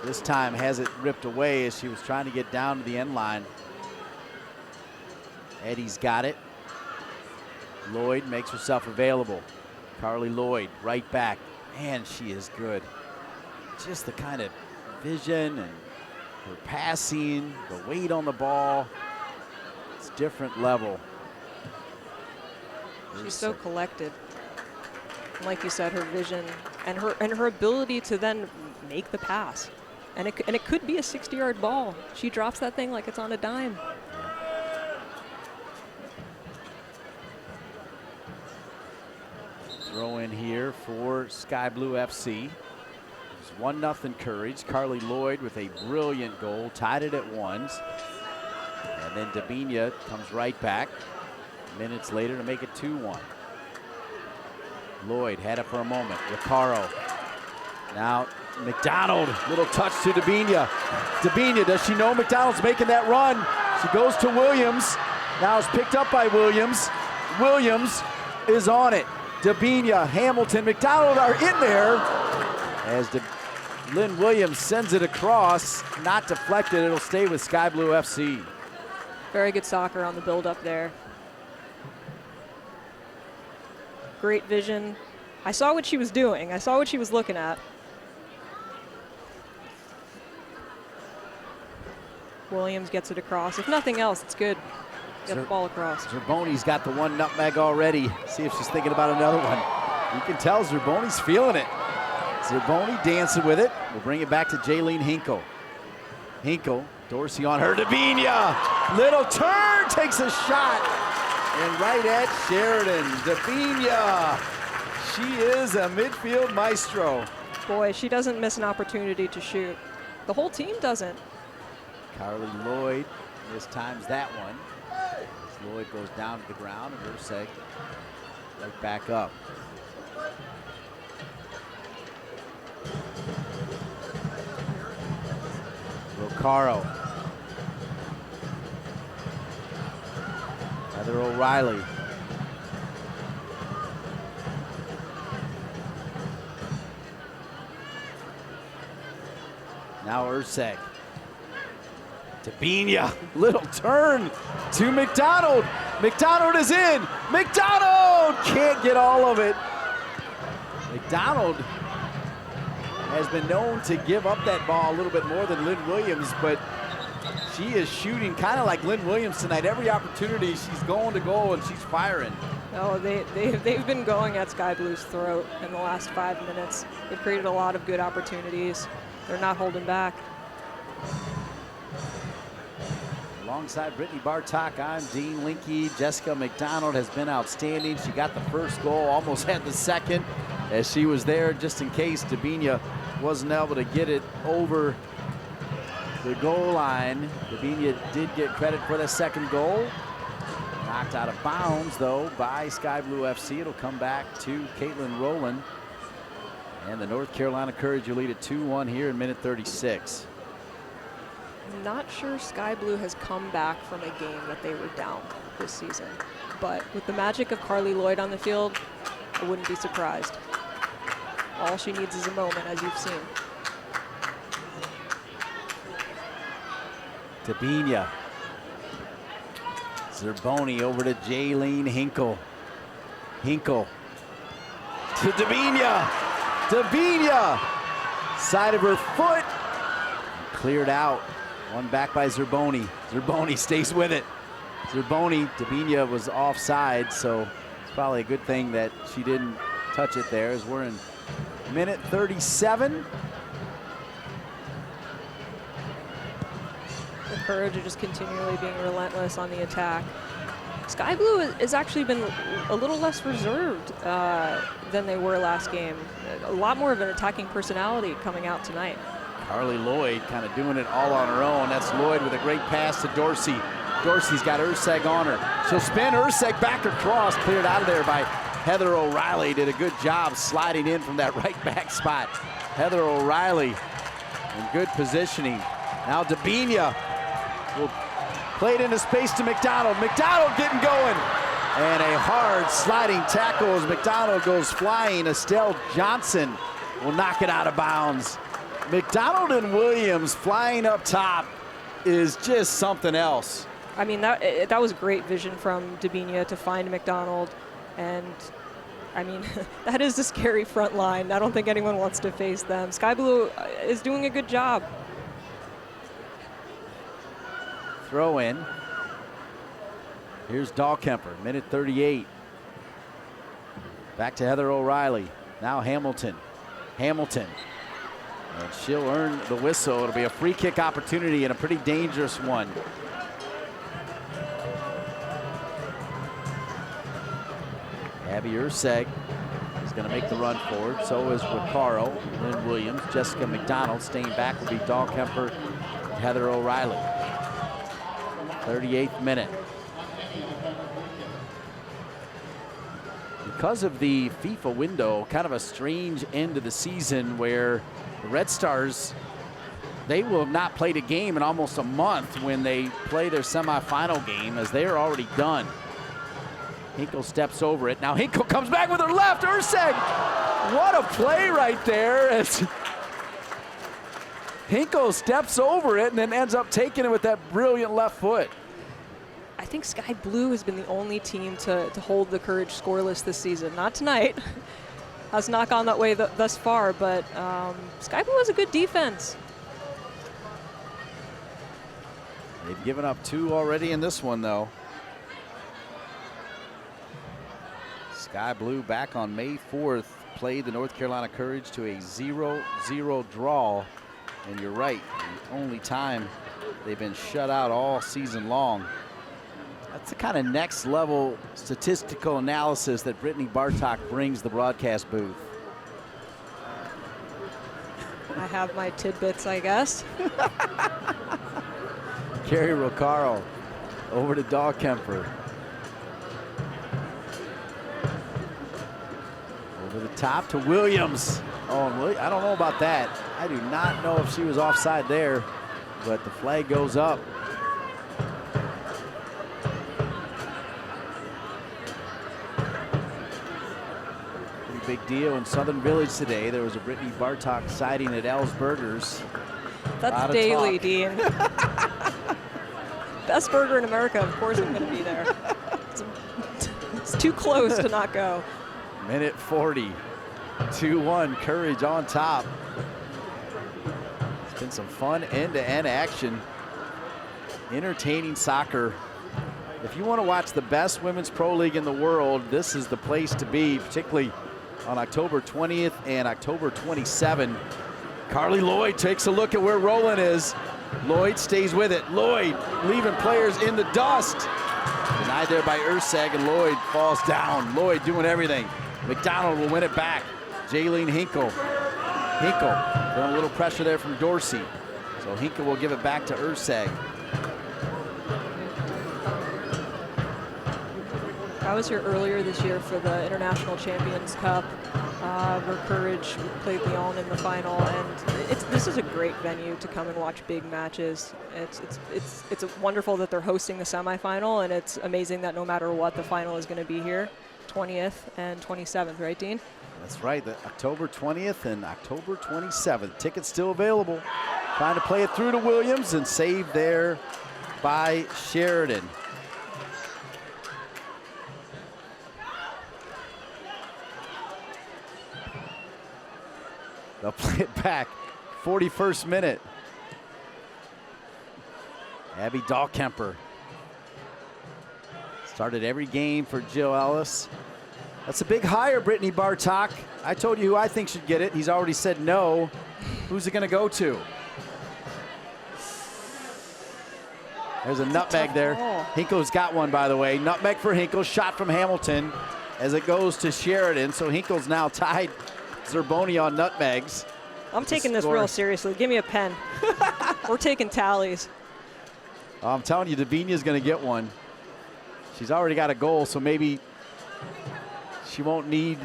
this time has it ripped away as she was trying to get down to the end line. Eddie's got it. Lloyd makes herself available. Carly Lloyd right back. Man, she is good. Just the kind of vision and her passing, the weight on the ball. It's different level. She's so collected. And like you said, her vision and her ability to then make the pass. And it could be a 60-yard ball. She drops that thing like it's on a dime. Throw in here for Sky Blue FC. It's 1-0 Courage. Carly Lloyd with a brilliant goal, tied it at 1. And then Davinia comes right back minutes later to make it 2-1. Lloyd had it for a moment. Riccaro. Now McDonald, little touch to Davinia. Davinia, does she know McDonald's making that run? She goes to Williams. Now it's picked up by Williams. Williams is on it. Dabinia, Hamilton, McDonald are in there as Lynn Williams sends it across, not deflected. It'll stay with Sky Blue FC. Very good soccer on the build-up there. Great vision. I saw what she was doing. I saw what she was looking at. Williams gets it across. If nothing else, it's good. Get the ball across. Zerboni's got the one nutmeg already. See if she's thinking about another one. You can tell Zerboni's feeling it. Zerboni dancing with it. We'll bring it back to Jaylene Hinkle. Hinkle, Dorsey on her. Dabinia, little turn, takes a shot. And right at Sheridan. Dabinia, she is a midfield maestro. Boy, she doesn't miss an opportunity to shoot. The whole team doesn't. Carly Lloyd mistimes that one. As Lloyd goes down to the ground and Urseg right back up. Rocaro. Heather O'Reilly. Now Urseg. Dabinia, little turn to McDonald. McDonald is in. McDonald can't get all of it. McDonald has been known to give up that ball a little bit more than Lynn Williams, but she is shooting kind of like Lynn Williams tonight. Every opportunity she's going to goal and she's firing. No, they've been going at Sky Blue's throat in the last 5 minutes. They've created a lot of good opportunities. They're not holding back. Alongside Brittany Bartok, I'm Dean Linke. Jessica McDonald has been outstanding. She got the first goal, almost had the second, as she was there just in case Dabinia wasn't able to get it over the goal line. Dabinia did get credit for the second goal. Knocked out of bounds, though, by Sky Blue FC. It'll come back to Caitlin Rowland. And the North Carolina Courage will lead at 2-1 here in minute 36. I'm not sure Sky Blue has come back from a game that they were down this season. But with the magic of Carly Lloyd on the field, I wouldn't be surprised. All she needs is a moment, as you've seen. Dabinia. Zerboni over to Jaylene Hinkle. Hinkle to Dabinia. Dabinia, side of her foot, cleared out. One back by Zerboni. Zerboni stays with it. Zerboni, Dabinia was offside, so it's probably a good thing that she didn't touch it there, as we're in minute 37. The Courage are just continually being relentless on the attack. Sky Blue has actually been a little less reserved than they were last game. A lot more of an attacking personality coming out tonight. Carly Lloyd kind of doing it all on her own. That's Lloyd with a great pass to Dorsey. Dorsey's got Urseg on her. She'll spin Urseg back across, cleared out of there by Heather O'Reilly. Did a good job sliding in from that right back spot. Heather O'Reilly in good positioning. Now Dabinia will play it into space to McDonald. McDonald getting going. And a hard sliding tackle as McDonald goes flying. Estelle Johnson will knock it out of bounds. McDonald and Williams flying up top is just something else. I mean, that was great vision from Dabinia to find McDonald. And, I mean, that is a scary front line. I don't think anyone wants to face them. Sky Blue is doing a good job. Throw in. Here's Dahlkemper, minute 38. Back to Heather O'Reilly. Now Hamilton. Hamilton. And she'll earn the whistle. It'll be a free kick opportunity and a pretty dangerous one. Abby Urseg is going to make the run forward. So is Ricaro, Lynn Williams, Jessica McDonald. Staying back will be Dahlkemper and Heather O'Reilly. 38th minute. Because of the FIFA window, kind of a strange end of the season where the Red Stars, they will have not played a game in almost a month when they play their semifinal game, as they are already done. Hinkle steps over it. Now Hinkle comes back with her left. Urseg, what a play right there. As Hinkle steps over it and then ends up taking it with that brilliant left foot. I think Sky Blue has been the only team to hold the Courage scoreless this season. Not tonight. Has not gone that way thus far, but Sky Blue has a good defense. They've given up 2 already in this one, though. Sky Blue back on May 4th played the North Carolina Courage to a 0-0 draw. And you're right, the only time they've been shut out all season long. That's the kind of next level statistical analysis that Brittany Bartok brings the broadcast booth. I have my tidbits, I guess. Carrie Roccaro over to Dahlkemper. Over the top to Williams. Oh, I don't know about that. I do not know if she was offside there, but the flag goes up. Pretty big deal in Southern Village today. There was a Brittany Bartok sighting at Al's Burgers. That's daily, Dean. Best burger in America, of course I'm going to be there. It's too close to not go. Minute 40, 2-1, Courage on top. It's been some fun end-to-end action. Entertaining soccer. If you want to watch the best women's pro league in the world, this is the place to be, particularly on October 20th and October 27th. Carly Lloyd takes a look at where Roland is. Lloyd stays with it. Lloyd leaving players in the dust. Denied there by Urseg, and Lloyd falls down. Lloyd doing everything. McDonald will win it back. Jaylene Hinkle. Hinkle feeling a little pressure there from Dorsey. So Hinkle will give it back to Urseg. I was here earlier this year for the International Champions Cup, where Courage played Lyon in the final, and this is a great venue to come and watch big matches. It's wonderful that they're hosting the semifinal, and it's amazing that no matter what, the final is going to be here, 20th and 27th, right, Dean? That's right, the October 20th and October 27th. Tickets still available. Trying to play it through to Williams, and saved there by Sheridan. They'll play it back. 41st minute. Abby Dahlkemper started every game for Jill Ellis. That's a big hire, Brittany Bartok. I told you who I think should get it. He's already said no. Who's it going to go to? There's a nutmeg there. Hinkle's got one, by the way. Nutmeg for Hinkle. Shot from Hamilton as it goes to Sheridan. So Hinkle's now tied Zerboni on nutmegs. I'm taking this real seriously. Give me a pen. We're taking tallies. I'm telling you, Davinia's going to get one. She's already got a goal, so maybe she won't need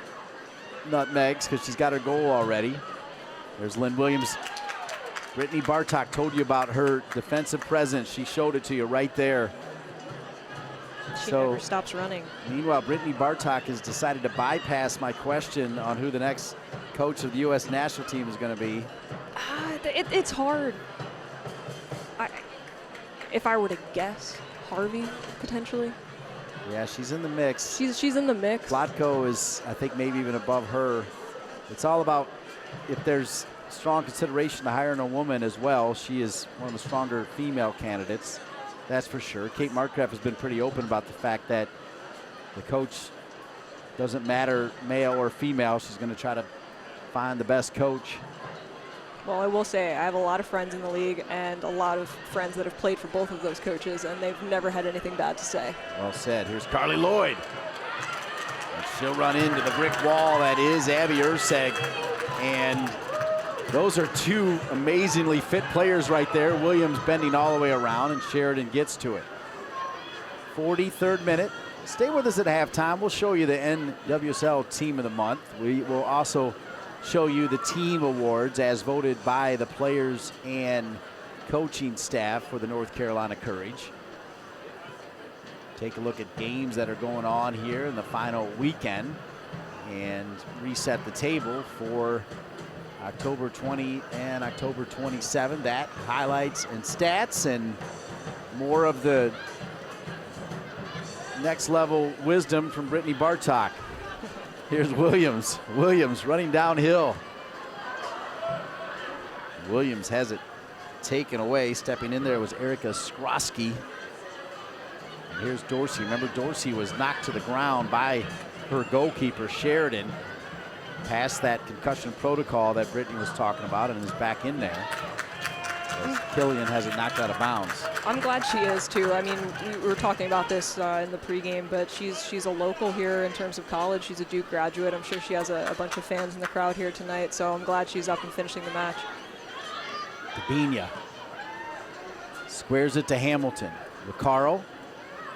nutmegs because she's got her goal already. There's Lynn Williams. Brittany Bartok told you about her defensive presence. She showed it to you right there. She never stops running. Meanwhile, Brittany Bartok has decided to bypass my question on who the next coach of the U.S. national team is going to be. It's hard. If I were to guess, Harvey, potentially. Yeah, she's in the mix. She's in the mix. Plotko is, I think, maybe even above her. It's all about if there's strong consideration to hiring a woman as well. She is one of the stronger female candidates. That's for sure. Kate Markgraf has been pretty open about the fact that the coach doesn't matter male or female. She's going to try to find the best coach. Well, I will say I have a lot of friends in the league and a lot of friends that have played for both of those coaches, and they've never had anything bad to say. Well said. Here's Carly Lloyd. And she'll run into the brick wall that is Abby Urseg. And those are two amazingly fit players right there. Williams bending all the way around, and Sheridan gets to it. 43rd minute. Stay with us at halftime. We'll show you the NWSL Team of the Month. We will also show you the team awards as voted by the players and coaching staff for the North Carolina Courage. take a look at games that are going on here in the final weekend and reset the table for October 20 and October 27. That highlights and stats and more of the next level wisdom from Brittany Bartok. Here's Williams. Williams running downhill. Williams has it taken away. Stepping in there was Erica Skrosky. And here's Dorsey. Remember, Dorsey was knocked to the ground by her goalkeeper, Sheridan, past that concussion protocol that Brittany was talking about, and is back in there. As Killian has it knocked out of bounds. I'm glad she is too. I mean, we were talking about this in the pregame, but she's a local here in terms of college. She's a Duke graduate. I'm sure she has a bunch of fans in the crowd here tonight, so I'm glad she's up and finishing the match. Dabinia squares it to Hamilton. Recaro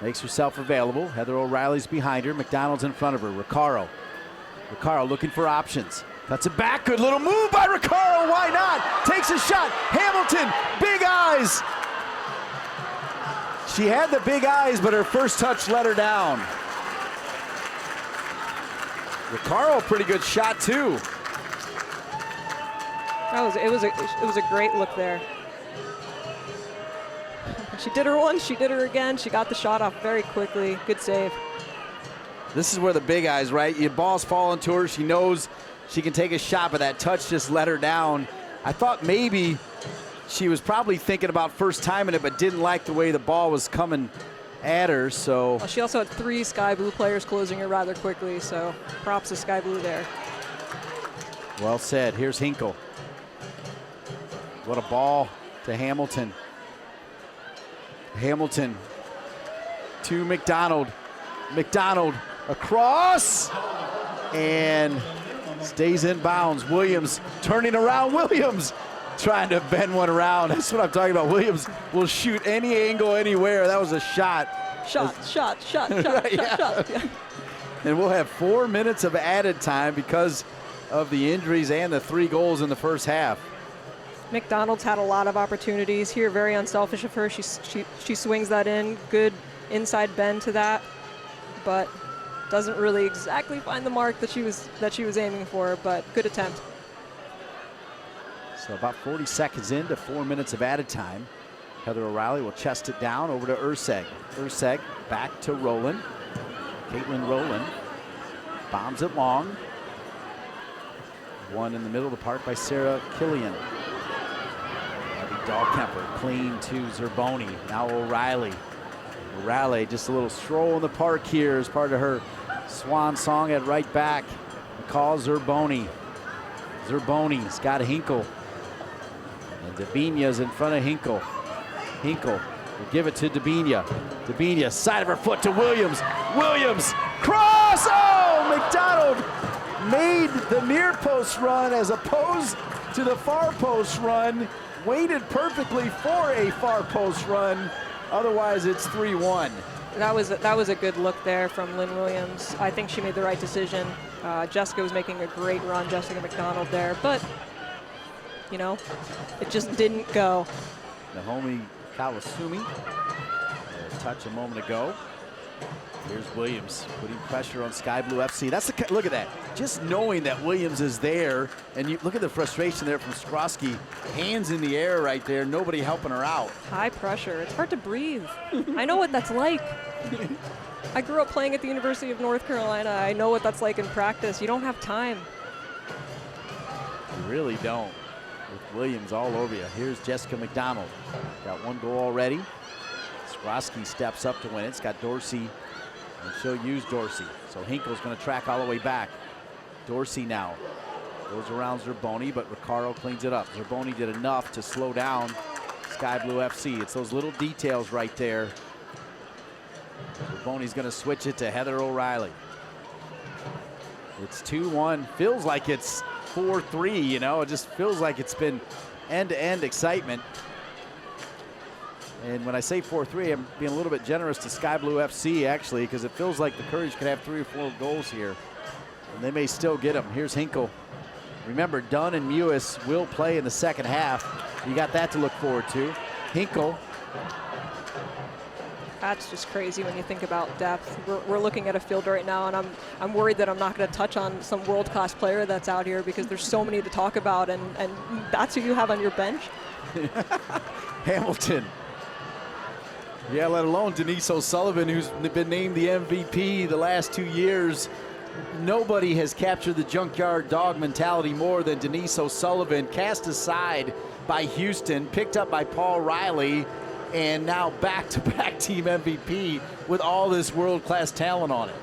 makes herself available. Heather O'Reilly's behind her. McDonald's in front of her. Recaro looking for options. Cuts it back. Good little move by Recaro. Why not? Takes a shot. Hamilton, big eyes. She had the big eyes, but her first touch let her down. Recaro, pretty good shot too. It was a great look there. She did her once, she did her again. She got the shot off very quickly. Good save. This is where the big eyes, right? Your ball's falling to her. She knows she can take a shot, but that touch just let her down. I thought maybe she was probably thinking about first timing it, but didn't like the way the ball was coming at her, so. Well, she also had 3 Sky Blue players closing her rather quickly, so props to Sky Blue there. Well said. Here's Hinkle. What a ball to Hamilton. Hamilton to McDonald. McDonald across and stays in bounds. Williams turning around. Williams trying to bend one around. That's what I'm talking about. Williams will shoot any angle, anywhere. That was a shot. Shot. Right, yeah. And we'll have 4 minutes of added time because of the injuries and the 3 goals in the first half. McDonald's had a lot of opportunities here. Very unselfish of her. She swings that in. Good inside bend to that, but doesn't really exactly find the mark that she was aiming for. But good attempt. So about 40 seconds into 4 minutes of added time. Heather O'Reilly will chest it down over to Urseg. Urseg back to Rowland. Caitlin Rowland bombs it long. One in the middle of the park by Sarah Killian. Dahlkemper clean to Zerboni. Now O'Reilly. O'Reilly just a little stroll in the park here as part of her swan song at right back. McCall Zerboni. Zerboni's got Hinkle. And Dabinia's in front of Hinkle. Hinkle will give it to Dabinia. Dabinia, side of her foot to Williams. Williams, cross! Oh, McDonald made the near post run as opposed to the far post run. Waited perfectly for a far post run. Otherwise, it's 3-1. That was a good look there from Lynn Williams. I think she made the right decision. Jessica was making a great run, Jessica McDonald there, but you know, it just didn't go. Naomi Kawasumi, a touch a moment ago. Here's Williams putting pressure on Sky Blue FC. That's the look at that. Just knowing that Williams is there, and you look at the frustration there from Skrosky. Hands in the air right there. Nobody helping her out. High pressure. It's hard to breathe. I know what that's like. I grew up playing at the University of North Carolina. I know what that's like in practice. You don't have time. You really don't. With Williams all over you. Here's Jessica McDonald. Got 1 goal already. Skrosky steps up to win it. It's got Dorsey. And she'll use Dorsey. So Hinkle's going to track all the way back. Dorsey now goes around Zerboni, but Recaro cleans it up. Zerboni did enough to slow down Sky Blue FC. It's those little details right there. Zerboni's going to switch it to Heather O'Reilly. It's 2-1. Feels like it's 4-3, you know. It just feels like it's been end-to-end excitement. And when I say 4-3, I'm being a little bit generous to Sky Blue FC, actually, because it feels like the Courage could have 3 or 4 goals here. And they may still get them. Here's Hinkle. Remember, Dunn and Mewis will play in the second half. You got that to look forward to. Hinkle That's just crazy when you think about depth. We're looking at a field right now, and I'm worried that I'm not going to touch on some world-class player that's out here because there's so many to talk about, and that's who you have on your bench. Hamilton. Yeah, let alone Denise O'Sullivan, who's been named the MVP the last 2 years. Nobody has captured the junkyard dog mentality more than Denise O'Sullivan. Cast aside by Houston, picked up by Paul Riley, and now back-to-back team MVP with all this world-class talent on it.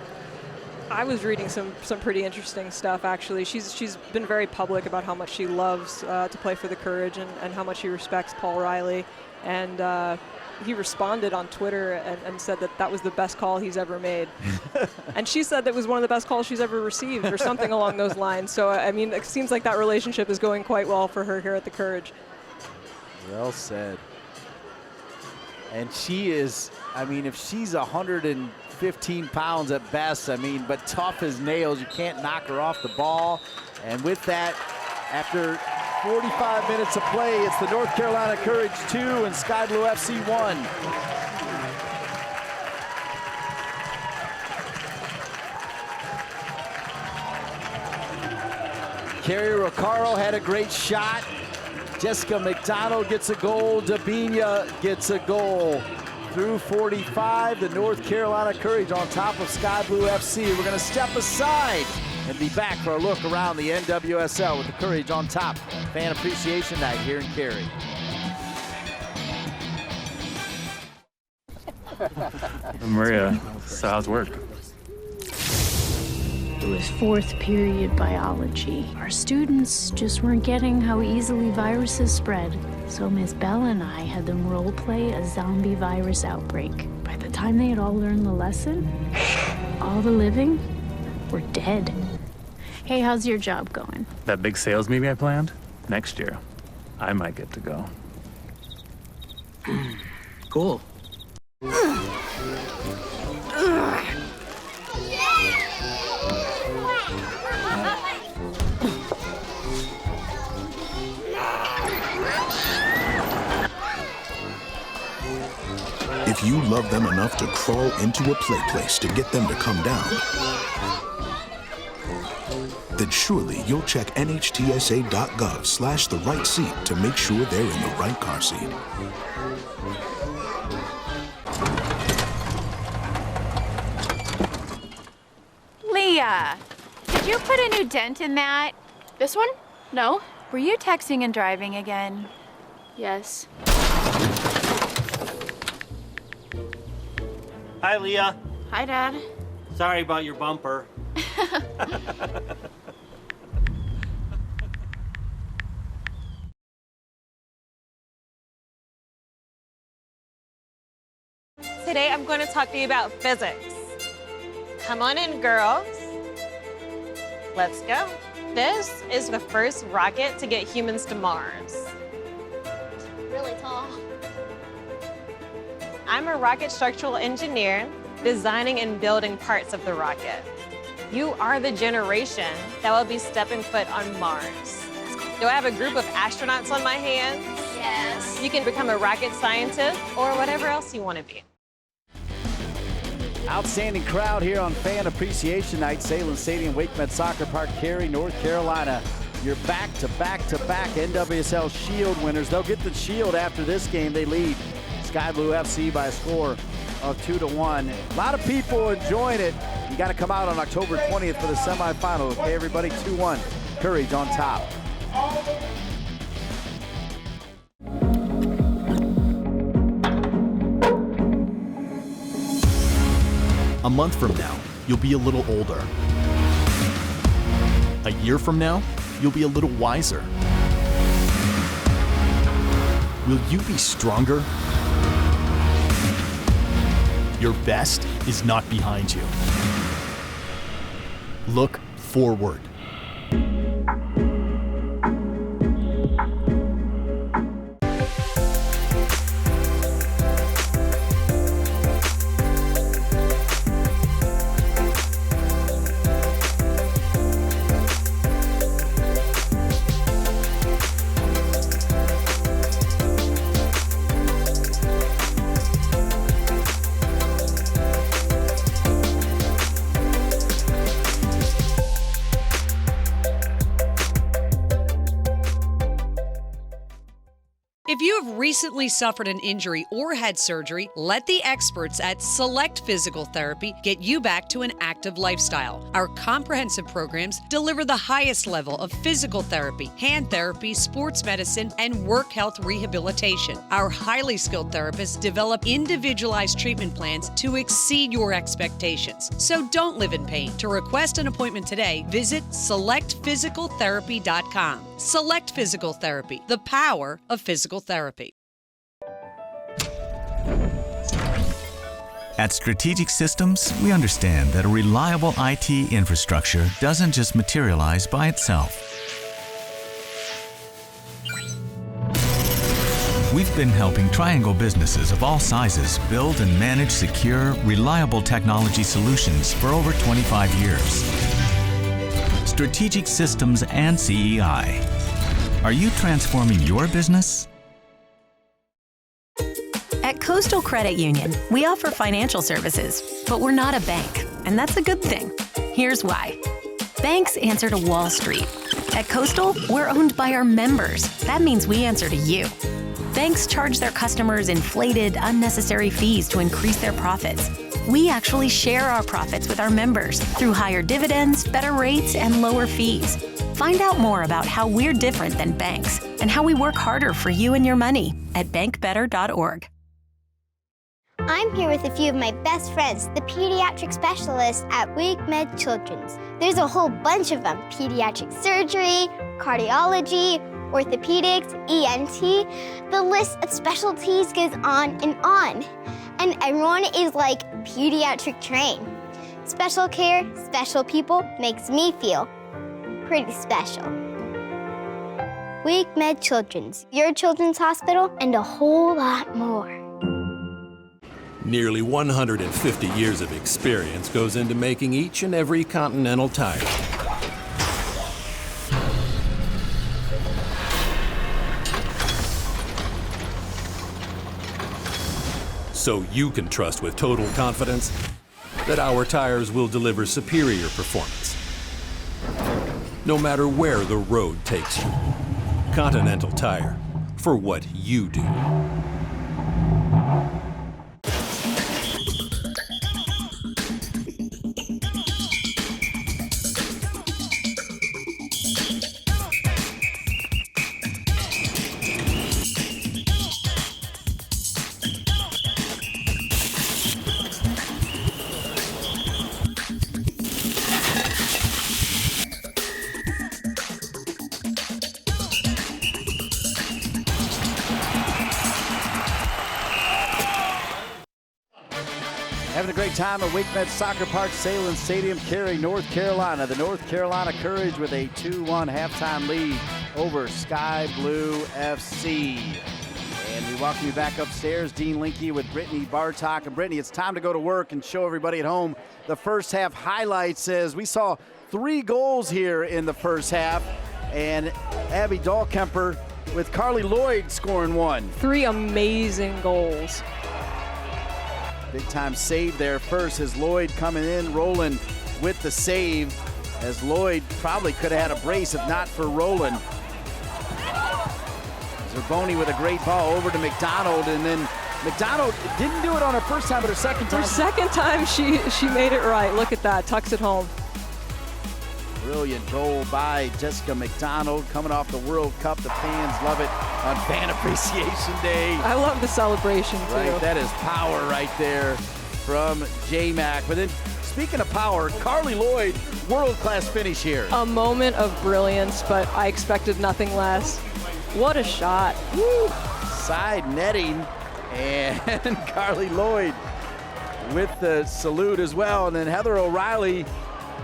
I was reading some pretty interesting stuff, actually. She's been very public about how much she loves to play for the Courage and how much she respects Paul Riley. And he responded on Twitter and said that was the best call he's ever made. And she said that was one of the best calls she's ever received or something along those lines. So, I mean, it seems like that relationship is going quite well for her here at the Courage. Well said. And she is, I mean, if she's 115 pounds at best, I mean, but tough as nails, you can't knock her off the ball. And with that, after 45 minutes of play, it's the North Carolina Courage 2 and Sky Blue FC 1. Carrie Roccaro had a great shot. Jessica McDonald gets a goal. Dabinia gets a goal. Through 45, the North Carolina Courage on top of Sky Blue FC. We're going to step aside and be back for a look around the NWSL with the Courage on top. Fan Appreciation Night here in Cary. Maria, so how's work? It was fourth period biology. Our students just weren't getting how easily viruses spread. So Miss Bell and I had them role play a zombie virus outbreak. By the time they had all learned the lesson, all the living were dead. Hey, how's your job going? That big sales meeting I planned? Next year, I might get to go. Cool. If you love them enough to crawl into a play place to get them to come down, then surely you'll check nhtsa.gov/the right seat to make sure they're in the right car seat. Leah, did you put a new dent in that? This one? No. Were you texting and driving again? Yes. Hi, Leah. Hi, Dad. Sorry about your bumper. Today I'm going to talk to you about physics. Come on in, girls. Let's go. This is the first rocket to get humans to Mars. Really tall. I'm a rocket structural engineer, designing and building parts of the rocket. You are the generation that will be stepping foot on Mars. Do I have a group of astronauts on my hands? Yes. You can become a rocket scientist or whatever else you want to be. Outstanding crowd here on Fan Appreciation Night, Salem Stadium, WakeMed Soccer Park, Cary, North Carolina. You're back-to-back-to-back NWSL Shield winners. They'll get the Shield after this game. They lead Sky Blue FC by a score of 2-1. A lot of people enjoying it. You got to come out on October 20th for the semifinal. Okay, everybody, 2-1. Courage on top. A month from now, you'll be a little older. A year from now, you'll be a little wiser. Will you be stronger? Your best is not behind you. Look forward. you have recently suffered an injury or had surgery, let the experts at Select Physical Therapy get you back to an active lifestyle. Our comprehensive programs deliver the highest level of physical therapy, hand therapy, sports medicine, and work health rehabilitation. Our highly skilled therapists develop individualized treatment plans to exceed your expectations. So don't live in pain. To request an appointment today, visit selectphysicaltherapy.com. Select Physical Therapy, the power of physical therapy. At Strategic Systems, we understand that a reliable IT infrastructure doesn't just materialize by itself. We've been helping Triangle businesses of all sizes build and manage secure, reliable technology solutions for over 25 years. Strategic Systems and CEI. Are you transforming your business? At Coastal Credit Union, we offer financial services, but we're not a bank, and that's a good thing. Here's why. Banks answer to Wall Street. At Coastal, we're owned by our members. That means we answer to you. Banks charge their customers inflated, unnecessary fees to increase their profits. We actually share our profits with our members through higher dividends, better rates, and lower fees. Find out more about how we're different than banks and how we work harder for you and your money at bankbetter.org. I'm here with a few of my best friends, the pediatric specialists at WakeMed Children's. There's a whole bunch of them: pediatric surgery, cardiology, orthopedics, ENT. The list of specialties goes on. And everyone is like pediatric trained. Special care, special people makes me feel pretty special. WakeMed Children's, your children's hospital, and a whole lot more. Nearly 150 years of experience goes into making each and every Continental tire. So you can trust with total confidence that our tires will deliver superior performance, no matter where the road takes you. Continental Tire, for what you do. Having a great time at WakeMed Soccer Park, Salem Stadium, Cary, North Carolina. The North Carolina Courage with a 2-1 halftime lead over Sky Blue FC. And we welcome you back upstairs. Dean Linke with Brittany Bartok. And Brittany, it's time to go to work and show everybody at home the first half highlights, as we saw 3 goals here in the first half. And Abby Dahlkemper with Carly Lloyd scoring 1. 3 amazing goals. Big time save there first as Lloyd coming in, rolling with the save, as Lloyd probably could have had a brace if not for Rowland. Zerboni with a great ball over to McDonald, and then McDonald didn't do it on her first time, but her second time. Her second time she made it right. Look at that, tucks it home. Brilliant goal by Jessica McDonald coming off the World Cup. The fans love it on Fan Appreciation Day. I love the celebration too. Right, that is power right there from J-Mac. But then, speaking of power, Carly Lloyd, world-class finish here. A moment of brilliance, but I expected nothing less. What a shot. Woo. Side netting, and Carly Lloyd with the salute as well. And then Heather O'Reilly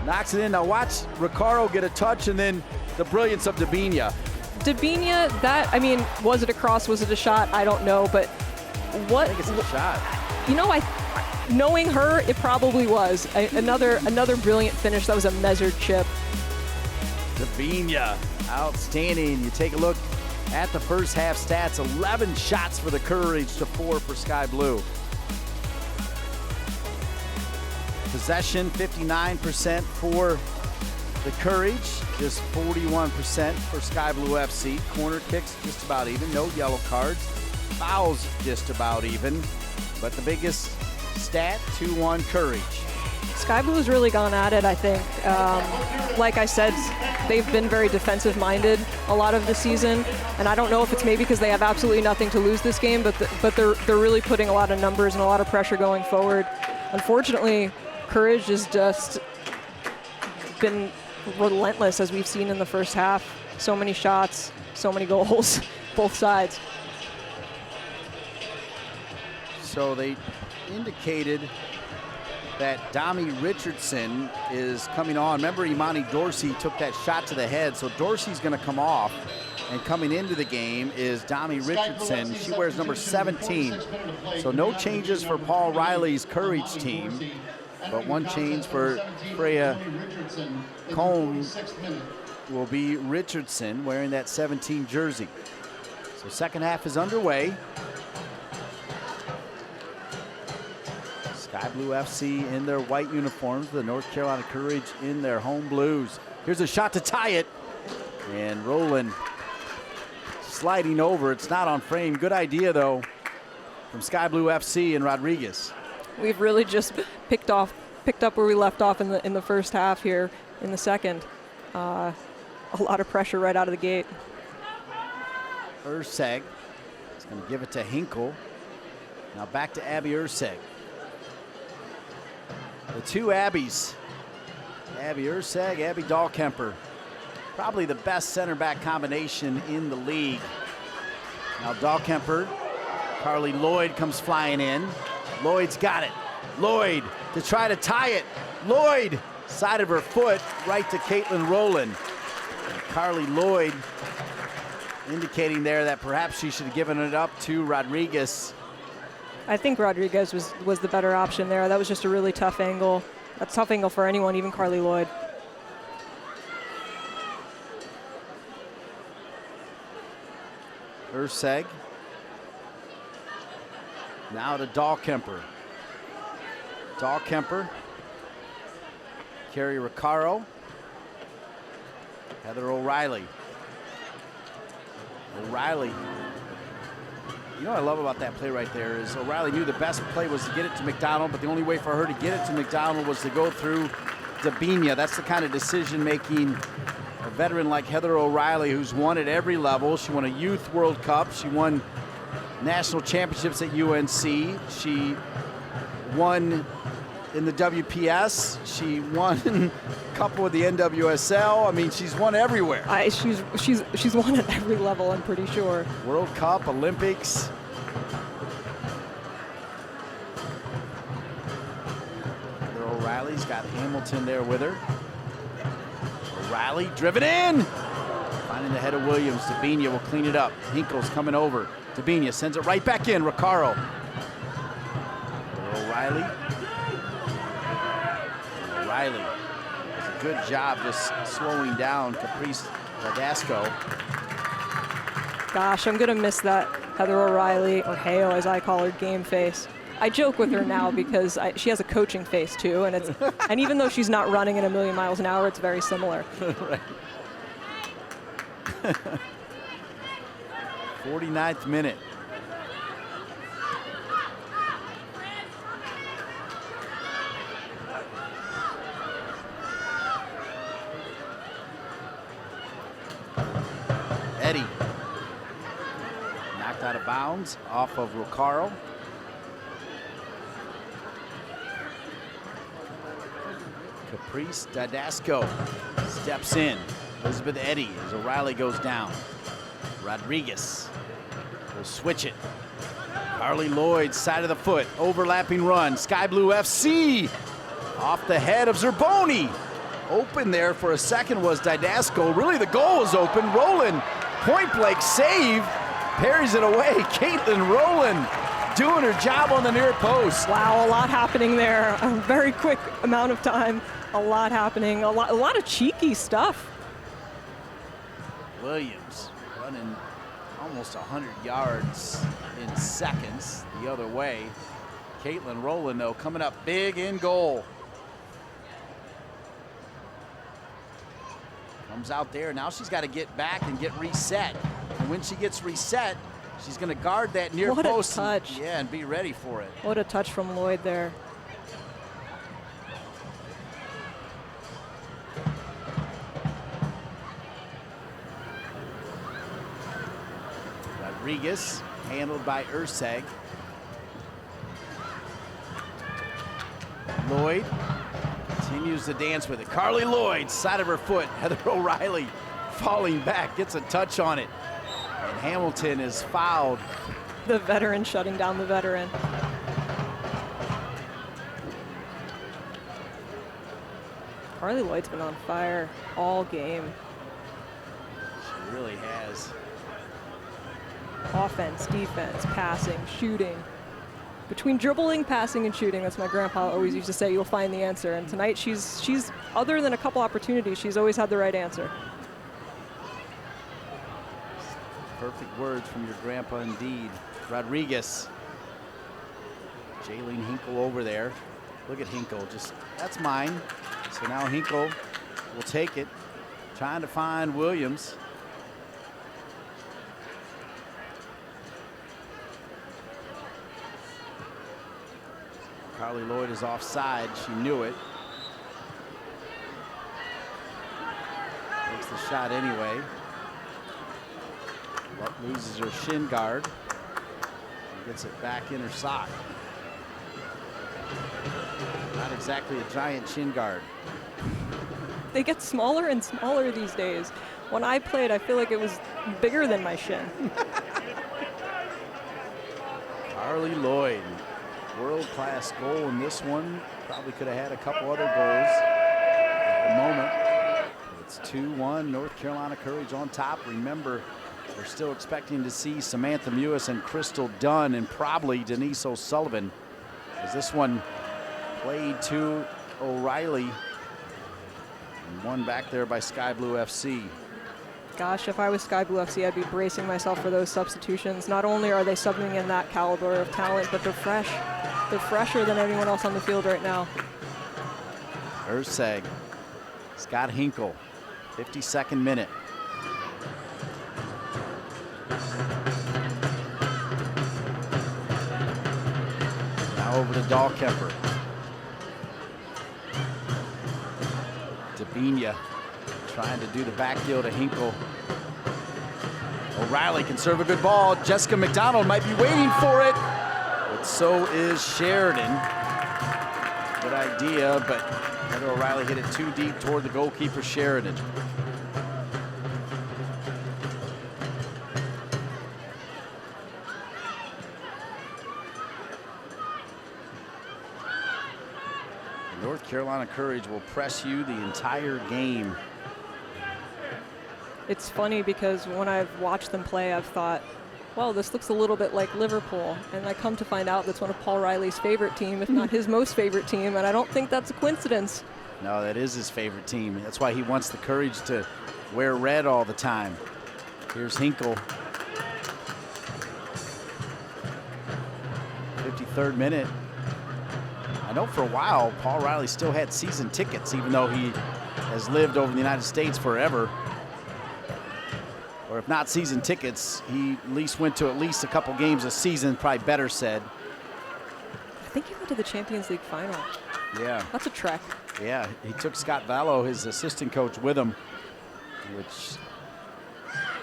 knocks it in. Now watch Ricardo get a touch, and then the brilliance of Dabinia. Dabinia, was it a cross? Was it a shot? I don't know, but what? I think it's a shot. You know, knowing her, it probably was. Another brilliant finish. That was a measured chip. Dabinia, outstanding. You take a look at the first half stats: 11 shots for the Courage to 4 for Sky Blue. Possession 59% for The Courage, just 41% for Sky Blue FC. Corner kicks, just about even. No yellow cards. Fouls, just about even. But the biggest stat, 2-1 Courage. Sky Blue's really gone at it, I think. Like I said, they've been very defensive-minded a lot of the season, and I don't know if it's maybe because they have absolutely nothing to lose this game, but they're really putting a lot of numbers and a lot of pressure going forward. Unfortunately, Courage has just been relentless, as we've seen in the first half. So many shots, so many goals, both sides. So they indicated that Dami Richardson is coming on. Remember, Imani Dorsey took that shot to the head, so Dorsey's going to come off. And coming into the game is Dami Richardson. She wears number 17. So no changes for Paul Riley's Courage team, but one change for Freya Combe will be Richardson wearing that 17 jersey. So second half is underway. Sky Blue FC in their white uniforms, the North Carolina Courage in their home blues. Here's a shot to tie it, and Rowland sliding over. It's not on frame. Good idea, though, from Sky Blue FC and Rodriguez. We've really just picked up where we left off in the first half here in the second. A lot of pressure right out of the gate. Urseg is going to give it to Hinkle. Now back to Abby Urseg. The two Abbies, Abby Urseg, Abby Dahlkemper. Probably the best center back combination in the league. Now Dahlkemper, Carly Lloyd comes flying in. Lloyd's got it. Lloyd to try to tie it. Lloyd, side of her foot, right to Caitlin Rowland. And Carly Lloyd indicating there that perhaps she should have given it up to Rodriguez. I think Rodriguez was the better option there. That was just a really tough angle. A tough angle for anyone, even Carly Lloyd. Urseg. Now to Dahlkemper. Dahlkemper. Carrie Riccaro. Heather O'Reilly. O'Reilly. You know what I love about that play right there is O'Reilly knew the best play was to get it to McDonald, but the only way for her to get it to McDonald was to go through Dabinia. That's the kind of decision-making a veteran like Heather O'Reilly, who's won at every level. She won a Youth World Cup. She won national championships at UNC. She won in the WPS. She won a couple of the NWSL. I mean, she's won everywhere. She's won at every level, I'm pretty sure. World Cup, Olympics. Heather O'Reilly's got Hamilton there with her. O'Reilly driven in. Finding the head of Williams. Dabinia will clean it up. Hinkle's coming over. Dabinia sends it right back in. Riccaro. O'Reilly. O'Reilly does a good job just slowing down Caprice Tedesco. Gosh, I'm gonna miss that Heather O'Reilly, or Heo as I call her, game face. I joke with her now because she has a coaching face too, and and even though she's not running at 1,000,000 miles an hour, it's very similar. Right. 49th minute. Eddie knocked out of bounds off of Riccaro. Caprice Tedesco steps in. Elizabeth Eddy as O'Reilly goes down. Rodriguez will switch it. Carly Lloyd, side of the foot, overlapping run. Sky Blue FC off the head of Zerboni. Open there for a second was Tedesco. Really, the goal was open. Rowland, point blank save, parries it away. Caitlin Rowland doing her job on the near post. Wow, a lot happening there. A very quick amount of time. A lot happening. A lot of cheeky stuff. Williams running almost 100 yards in seconds the other way. Caitlin Rowland, though, coming up big in goal. Comes out there. Now she's got to get back and get reset. And when she gets reset, she's going to guard that near post. What a touch. And be ready for it. What a touch from Lloyd there. Rodriguez, handled by Urseg. Lloyd continues to dance with it. Carly Lloyd, side of her foot. Heather O'Reilly falling back, gets a touch on it. And Hamilton is fouled. The veteran shutting down the veteran. Carly Lloyd's been on fire all game. She really has. Offense, defense, passing, shooting. Between dribbling, passing, and shooting, that's my grandpa always used to say, you'll find the answer. And tonight, she's other than a couple opportunities, she's always had the right answer. Perfect words from your grandpa indeed. Rodriguez. Jaylene Hinkle over there. Look at Hinkle, that's mine. So now Hinkle will take it, trying to find Williams. Carly Lloyd is offside. She knew it. Takes the shot anyway. But loses her shin guard. And gets it back in her sock. Not exactly a giant shin guard. They get smaller and smaller these days. When I played, I feel like it was bigger than my shin. Carly Lloyd. World-class goal in this one. Probably could have had a couple other goals at the moment. It's 2-1, North Carolina Courage on top. Remember, we're still expecting to see Samantha Mewis and Crystal Dunn and probably Denise O'Sullivan, as this one played to O'Reilly and won back there by Sky Blue FC. Gosh, if I was Sky Blue FC, I'd be bracing myself for those substitutions. Not only are they subbing in that caliber of talent, but they're fresh. They're fresher than anyone else on the field right now. Urseg, Scott Hinkle, 52nd minute. Now over to Dahlkemper. Dabinia trying to do the back deal to Hinkle. O'Reilly can serve a good ball. Jessica McDonald might be waiting for it, but so is Sheridan. Good idea, but Heather O'Reilly hit it too deep toward the goalkeeper, Sheridan. North Carolina Courage will press you the entire game. It's funny because when I've watched them play, I've thought, well, this looks a little bit like Liverpool. And I come to find out that's one of Paul Riley's favorite team, if not his most favorite team. And I don't think that's a coincidence. No, that is his favorite team. That's why he wants the Courage to wear red all the time. Here's Hinkle. 53rd minute. I know for a while, Paul Riley still had season tickets, even though he has lived over in the United States forever. Or if not season tickets, he at least went to at least a couple games a season, probably better said. I think he went to the Champions League final. Yeah. That's a trek. Yeah, he took Scott Vallow, his assistant coach, with him, which...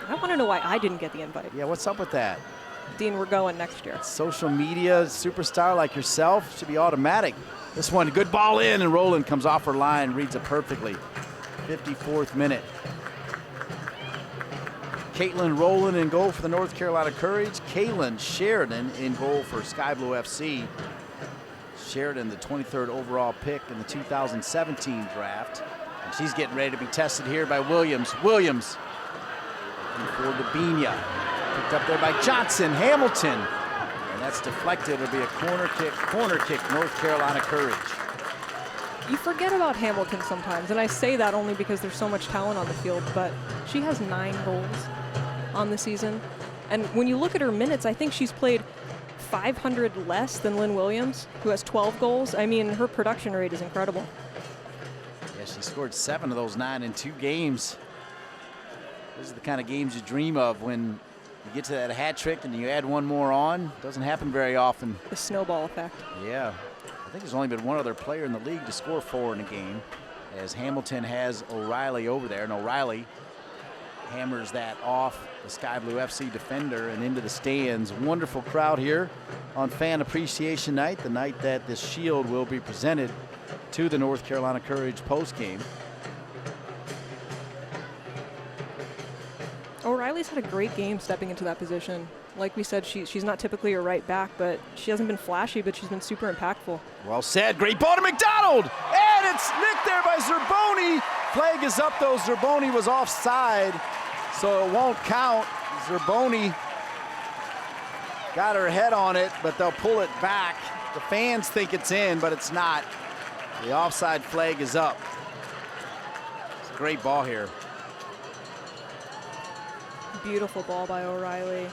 I want to know why I didn't get the invite. Yeah, what's up with that? Dean, we're going next year. Social media superstar like yourself should be automatic. This one, good ball in, and Rowland comes off her line, reads it perfectly. 54th minute. Caitlin Rowland in goal for the North Carolina Courage. Kaylin Sheridan in goal for Sky Blue FC. Sheridan, the 23rd overall pick in the 2017 draft. And she's getting ready to be tested here by Williams. Williams for Dabinia. Picked up there by Johnson. Hamilton. And that's deflected. It'll be a corner kick, North Carolina Courage. You forget about Hamilton sometimes, and I say that only because there's so much talent on the field, but she has 9 goals on the season. And when you look at her minutes, I think she's played 500 less than Lynn Williams, who has 12 goals. I mean, her production rate is incredible. Yeah, she scored 7 of those 9 in 2 games. These are the kind of games you dream of when you get to that hat trick and you add one more on. Doesn't happen very often. The snowball effect. Yeah. I think there's only been one other player in the league to score 4 in a game, as Hamilton has O'Reilly over there, and O'Reilly hammers that off the Sky Blue FC defender and into the stands. Wonderful crowd here on Fan Appreciation Night, the night that this Shield will be presented to the North Carolina Courage postgame. O'Reilly's had a great game stepping into that position. Like we said, she's not typically a right back, but she hasn't been flashy, but she's been super impactful. Well said. Great ball to McDonald. And it's nicked there by Zerboni. Flag is up, though. Zerboni was offside, so it won't count. Zerboni got her head on it, but they'll pull it back. The fans think it's in, but it's not. The offside flag is up. It's a great ball here. Beautiful ball by O'Reilly.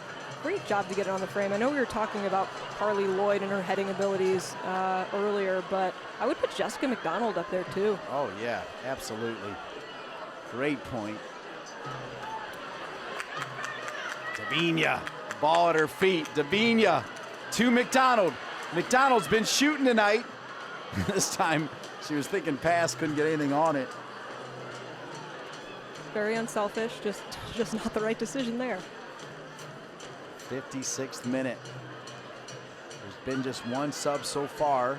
Great job to get it on the frame. I know we were talking about Carly Lloyd and her heading abilities earlier, but I would put Jessica McDonald up there too. Oh yeah, absolutely. Great point. Davinia, ball at her feet. Davinia to McDonald. McDonald's been shooting tonight. This time she was thinking pass, couldn't get anything on it. Very unselfish, just not the right decision there. 56th minute. There's been just one sub so far.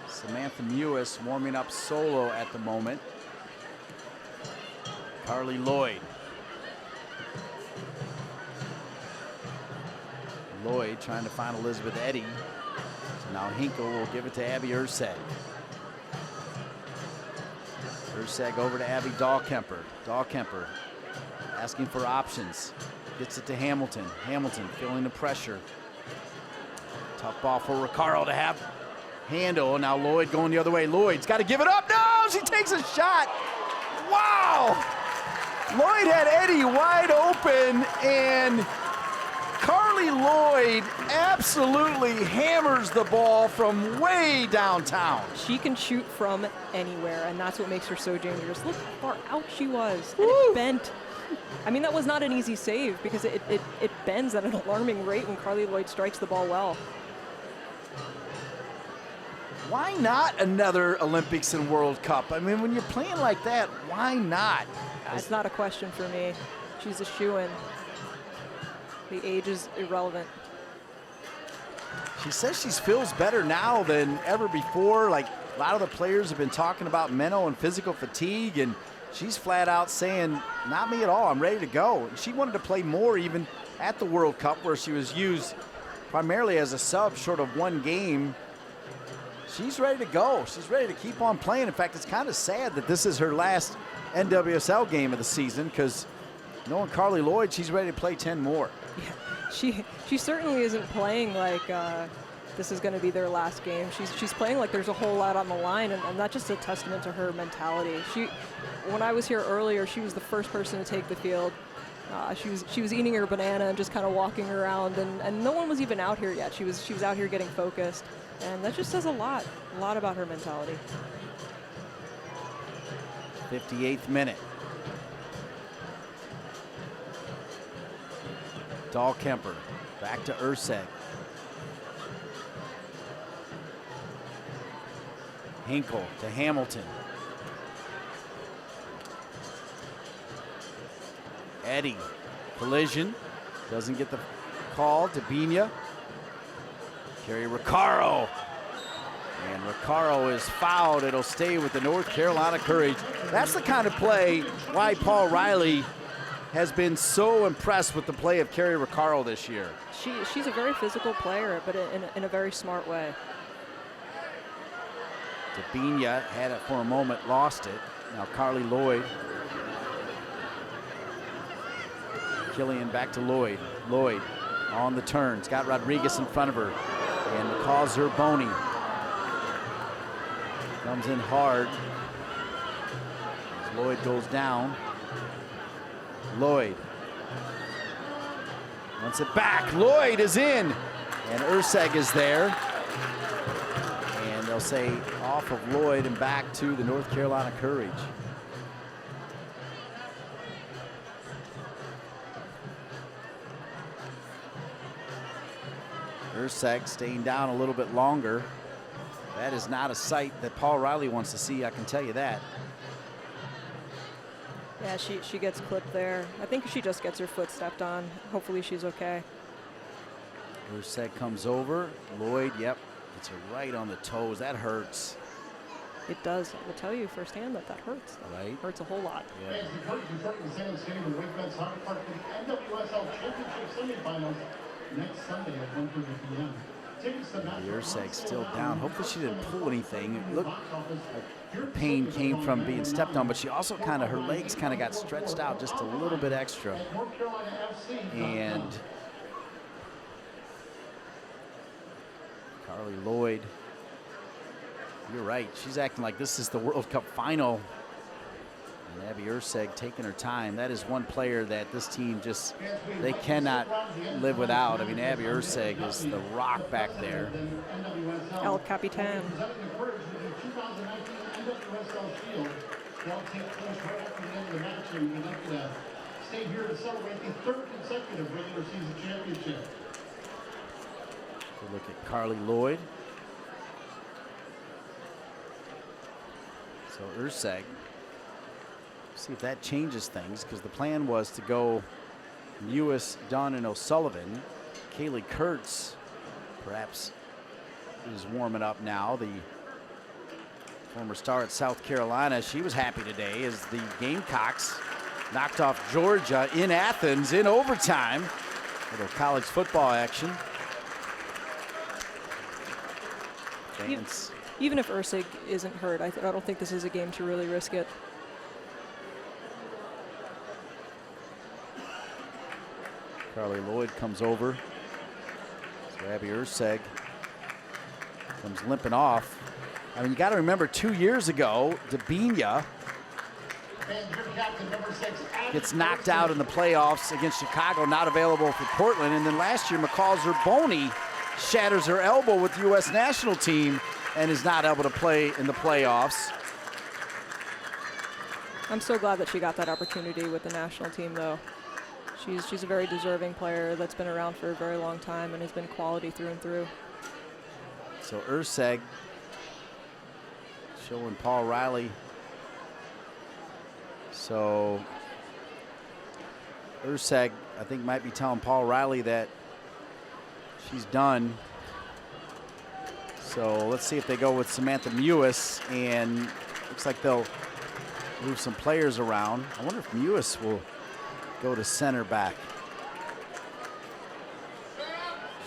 Samantha Mewis warming up solo at the moment. Carly Lloyd. Lloyd trying to find Elizabeth Eddy. So now Hinkle will give it to Abby Urseg. Urseg over to Abby Dahlkemper. Dahlkemper asking for options. Gets it to Hamilton. Hamilton feeling the pressure. Tough ball for Ricardo to have handle. Now Lloyd going the other way. Lloyd's got to give it up. No, she takes a shot. Wow. Lloyd had Eddie wide open, and Carly Lloyd absolutely hammers the ball from way downtown. She can shoot from anywhere, and that's what makes her so dangerous. Look how far out she was, and it bent. I mean, that was not an easy save because it bends at an alarming rate when Carly Lloyd strikes the ball well. Why not another Olympics and World Cup? I mean, when you're playing like that, why not? It's not a question for me. She's a shoo-in. The age is irrelevant. She says she feels better now than ever before. Like, a lot of the players have been talking about mental and physical fatigue, and she's flat out saying, not me at all, I'm ready to go. She wanted to play more even at the World Cup, where she was used primarily as a sub short of one game. She's ready to go. She's ready to keep on playing. In fact, it's kind of sad that this is her last NWSL game of the season, because knowing Carly Lloyd, she's ready to play 10 more. Yeah, she certainly isn't playing like this is going to be their last game. She's playing like there's a whole lot on the line, and that's just a testament to her mentality. When I was here earlier, she was the first person to take the field. She was eating her banana and just kind of walking around, and no one was even out here yet. She was out here getting focused, and that just says a lot about her mentality. 58th minute. Dahlkemper back to Urseg. Hinkle to Hamilton. Eddy, collision, doesn't get the call. Davinia, Carrie Riccaro. And Riccaro is fouled. It'll stay with the North Carolina Courage. That's the kind of play why Paul Riley has been so impressed with the play of Carrie Riccaro this year. She's a very physical player, but in a very smart way. Davinia had it for a moment, lost it. Now Carly Lloyd. Killian back to Lloyd. Lloyd on the turn. Scott Rodriguez in front of her. And McCall Zerboni comes in hard. As Lloyd goes down. Lloyd wants it back. Lloyd is in. And Urseg is there. And they'll say off of Lloyd and back to the North Carolina Courage. Urseg staying down a little bit longer. That is not a sight that Paul Riley wants to see, I can tell you that. Yeah, she gets clipped there. I think she just gets her foot stepped on. Hopefully she's okay. Urseg comes over. Lloyd, yep, gets her right on the toes. That hurts. It does. I will tell you firsthand that hurts. Right. Hurts a whole lot. Yeah. Fans, the coach is starting the Salem Stadium Wake Med Soccer Park for the NWSL Championship semifinals next Sunday at 1:30 p.m. Urseg still down. Hopefully she didn't pull anything. It looked like the pain came from being stepped on, but she also her legs kind of got stretched out just a little bit extra. And Carly Lloyd, you're right. She's acting like this is the World Cup final. And Abby Urseg taking her time. That is one player that this team just, they cannot live without. I mean, Abby Urseg is the rock back there. El Capitan. Stay here to celebrate the third consecutive regular season championship. Good look at Carly Lloyd. So Urseg. See if that changes things, because the plan was to go Mewis, Dunn, and O'Sullivan. Kaylee Kurtz perhaps is warming up now. The former star at South Carolina, she was happy today as the Gamecocks knocked off Georgia in Athens in overtime. Little college football action. Even if Ursig isn't hurt, I don't think this is a game to really risk it. Carly Lloyd comes over. So Abby Urseg comes limping off. I mean, you got to remember 2 years ago, Dabinia gets knocked out in the playoffs against Chicago, not available for Portland. And then last year, McCall Zerboni shatters her elbow with the U.S. national team and is not able to play in the playoffs. I'm so glad that she got that opportunity with the national team, though. She's a very deserving player that's been around for a very long time and has been quality through and through. So Urseg showing Paul Riley. So Urseg, I think, might be telling Paul Riley that she's done. So let's see if they go with Samantha Mewis, and looks like they'll move some players around. I wonder if Mewis will go to center back.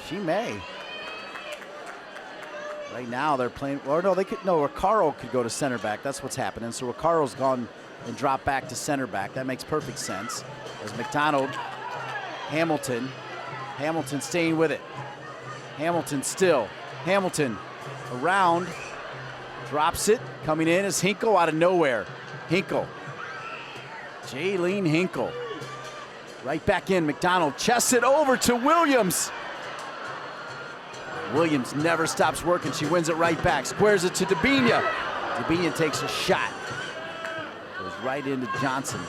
She may. Right now they're playing, or no, Recaro could go to center back. That's what's happening. So Recaro's gone and dropped back to center back. That makes perfect sense. As McDonald, Hamilton staying with it. Hamilton still. Hamilton around, drops it. Coming in is Hinkle out of nowhere. Hinkle. Jaylene Hinkle. Right back in, McDonald chests it over to Williams. Williams never stops working. She wins it right back. Squares it to Dabinia. Dabinia takes a shot. Goes right into Johnson.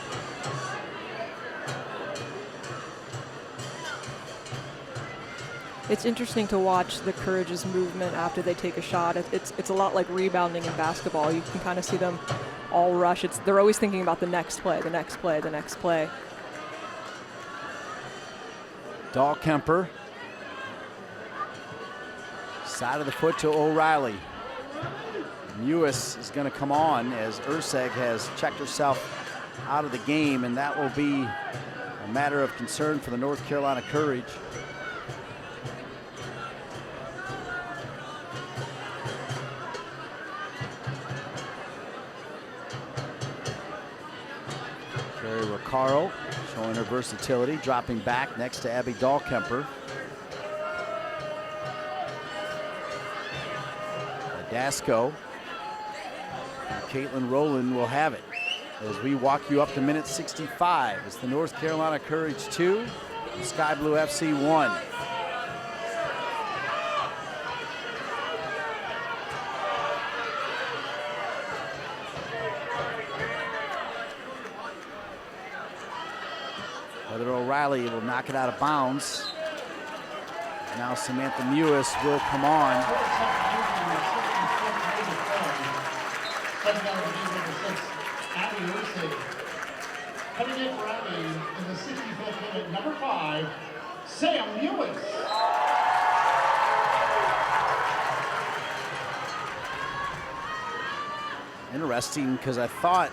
It's interesting to watch the Courage's movement after they take a shot. It's a lot like rebounding in basketball. You can kind of see them all rush. They're always thinking about the next play, the next play, the next play. Dahlkemper. Side of the foot to O'Reilly. Mewis is going to come on as Urseg has checked herself out of the game, and that will be a matter of concern for the North Carolina Courage. Carrie Recaro showing her versatility, dropping back next to Abby Dahlkemper. Dasco. Caitlin Rowland will have it as we walk you up to minute 65. It's the North Carolina Courage 2, and Sky Blue FC 1. Heather O'Reilly will knock it out of bounds. Now Samantha Mewis will come on. Cutting it for Abby in the 65th minute, number 5, Sam Mewis. Interesting, because I thought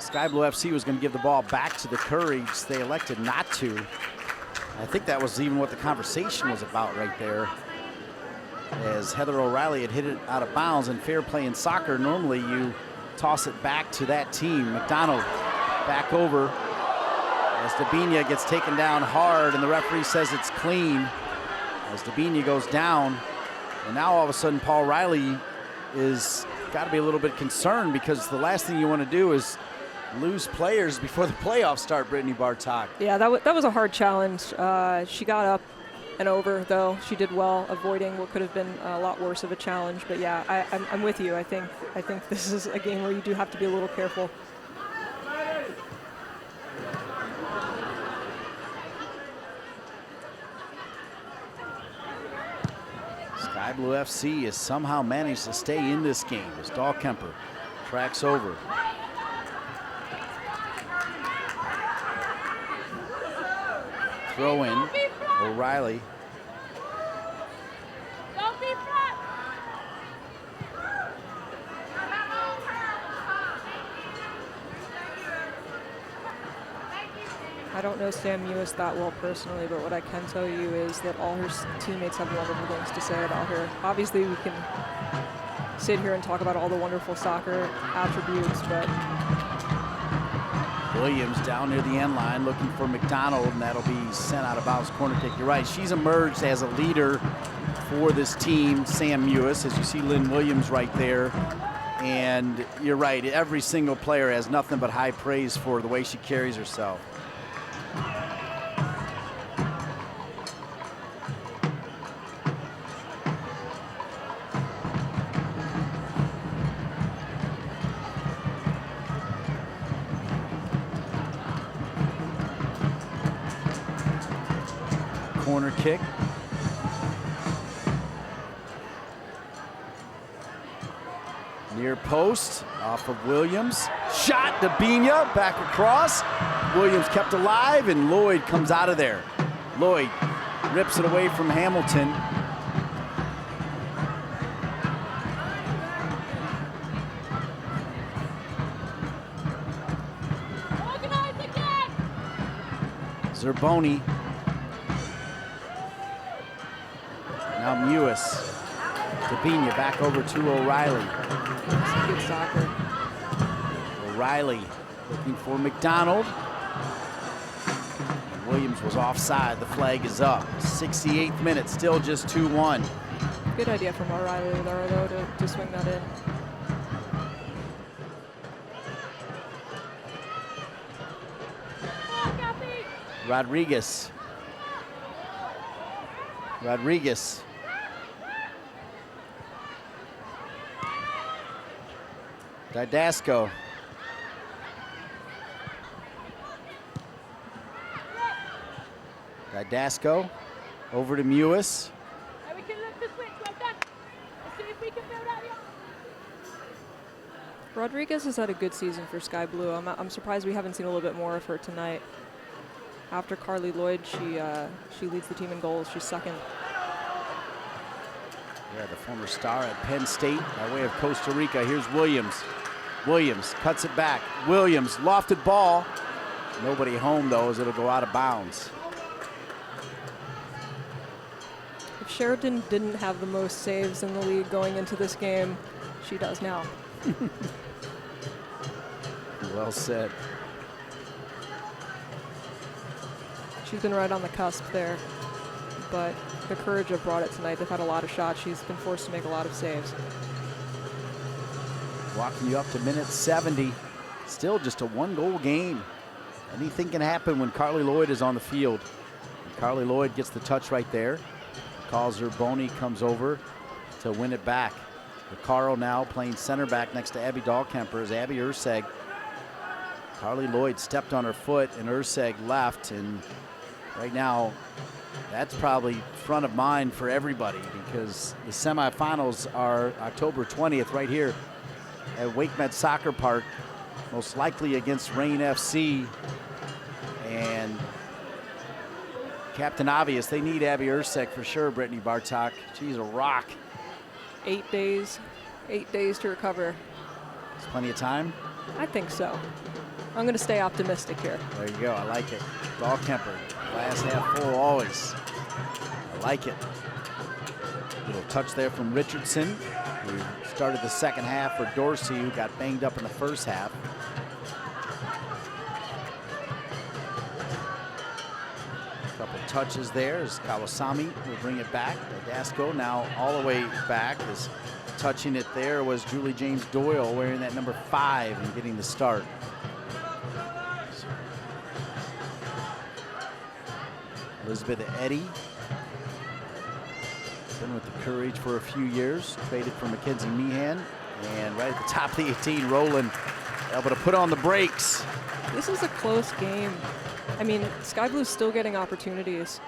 Sky Blue FC was going to give the ball back to the Courage. They elected not to. I think that was even what the conversation was about right there, as Heather O'Reilly had hit it out of bounds. And fair play in soccer, normally you toss it back to that team. McDonald back over as Dabinia gets taken down hard, and the referee says it's clean as Dabinia goes down. And now all of a sudden Paul Riley is got to be a little bit concerned, because the last thing you want to do is lose players before the playoffs start, Brittany Bartok. Yeah, that was a hard challenge. She got up and over, though. She did well avoiding what could have been a lot worse of a challenge. But yeah, I'm with you. I think this is a game where you do have to be a little careful. Sky Blue FC has somehow managed to stay in this game as Dahlkemper tracks over. Throw in, O'Reilly. I don't know Sam Mewis that well personally, but what I can tell you is that all her teammates have wonderful things to say about her. Obviously, we can sit here and talk about all the wonderful soccer attributes, but Williams down near the end line looking for McDonald, and that'll be sent out of bounds, corner kick. You're right, she's emerged as a leader for this team, Sam Mewis, as you see Lynn Williams right there. And you're right, every single player has nothing but high praise for the way she carries herself. Corner kick. Near post, off of Williams. Shot, Dabinia, back across. Williams kept alive, and Lloyd comes out of there. Lloyd rips it away from Hamilton. Zerboni. Now Mewis. Dabinia back over to O'Reilly. it's good soccer. O'Reilly looking for McDonald. And Williams was offside. The flag is up. 68th minute, still just 2-1. Good idea from O'Reilly there, though, to swing that in. Rodriguez. Didasco. Didasco over to Mewis. We can lift the switch, well done. Let's see if we can build out. Rodriguez has had a good season for Sky Blue. I'm surprised we haven't seen a little bit more of her tonight. After Carly Lloyd, she leads the team in goals. She's second. Yeah, the former star at Penn State by way of Costa Rica. Here's Williams. Williams cuts it back. Williams, lofted ball. Nobody home, though, as it'll go out of bounds. If Sheridan didn't have the most saves in the league going into this game, she does now. Well said. She's been right on the cusp there, but the Courage have brought it tonight. They've had a lot of shots. She's been forced to make a lot of saves. Walking you up to minute 70. Still just a one-goal game. Anything can happen when Carly Lloyd is on the field. And Carly Lloyd gets the touch right there. Calls Zerboni, comes over to win it back. Recaro now playing center back next to Abby Dahlkemper as Abby Urseg. Carly Lloyd stepped on her foot and Urseg left, and right now That's probably front of mind for everybody because the semifinals are October 20th right here at WakeMed Soccer Park, most likely against Reign FC. And Captain Obvious, they need Abby Ursek for sure, Brittany Bartok. She's a rock. 8 days to recover. There's plenty of time? I think so. I'm going to stay optimistic here. There you go, I like it. Dahlkemper, glass half full always. I like it. Little touch there from Richardson, who started the second half for Dorsey, who got banged up in the first half. Couple touches there as Kawasami will bring it back. Dasco now all the way back. As touching it there was Julie James Doyle wearing that number 5 and getting the start. Elizabeth Eddy, been with the Courage for a few years, traded for Mackenzie Meehan, and right at the top of the 18, Rowland able to put on the brakes. This is a close game. I mean, Sky Blue's still getting opportunities.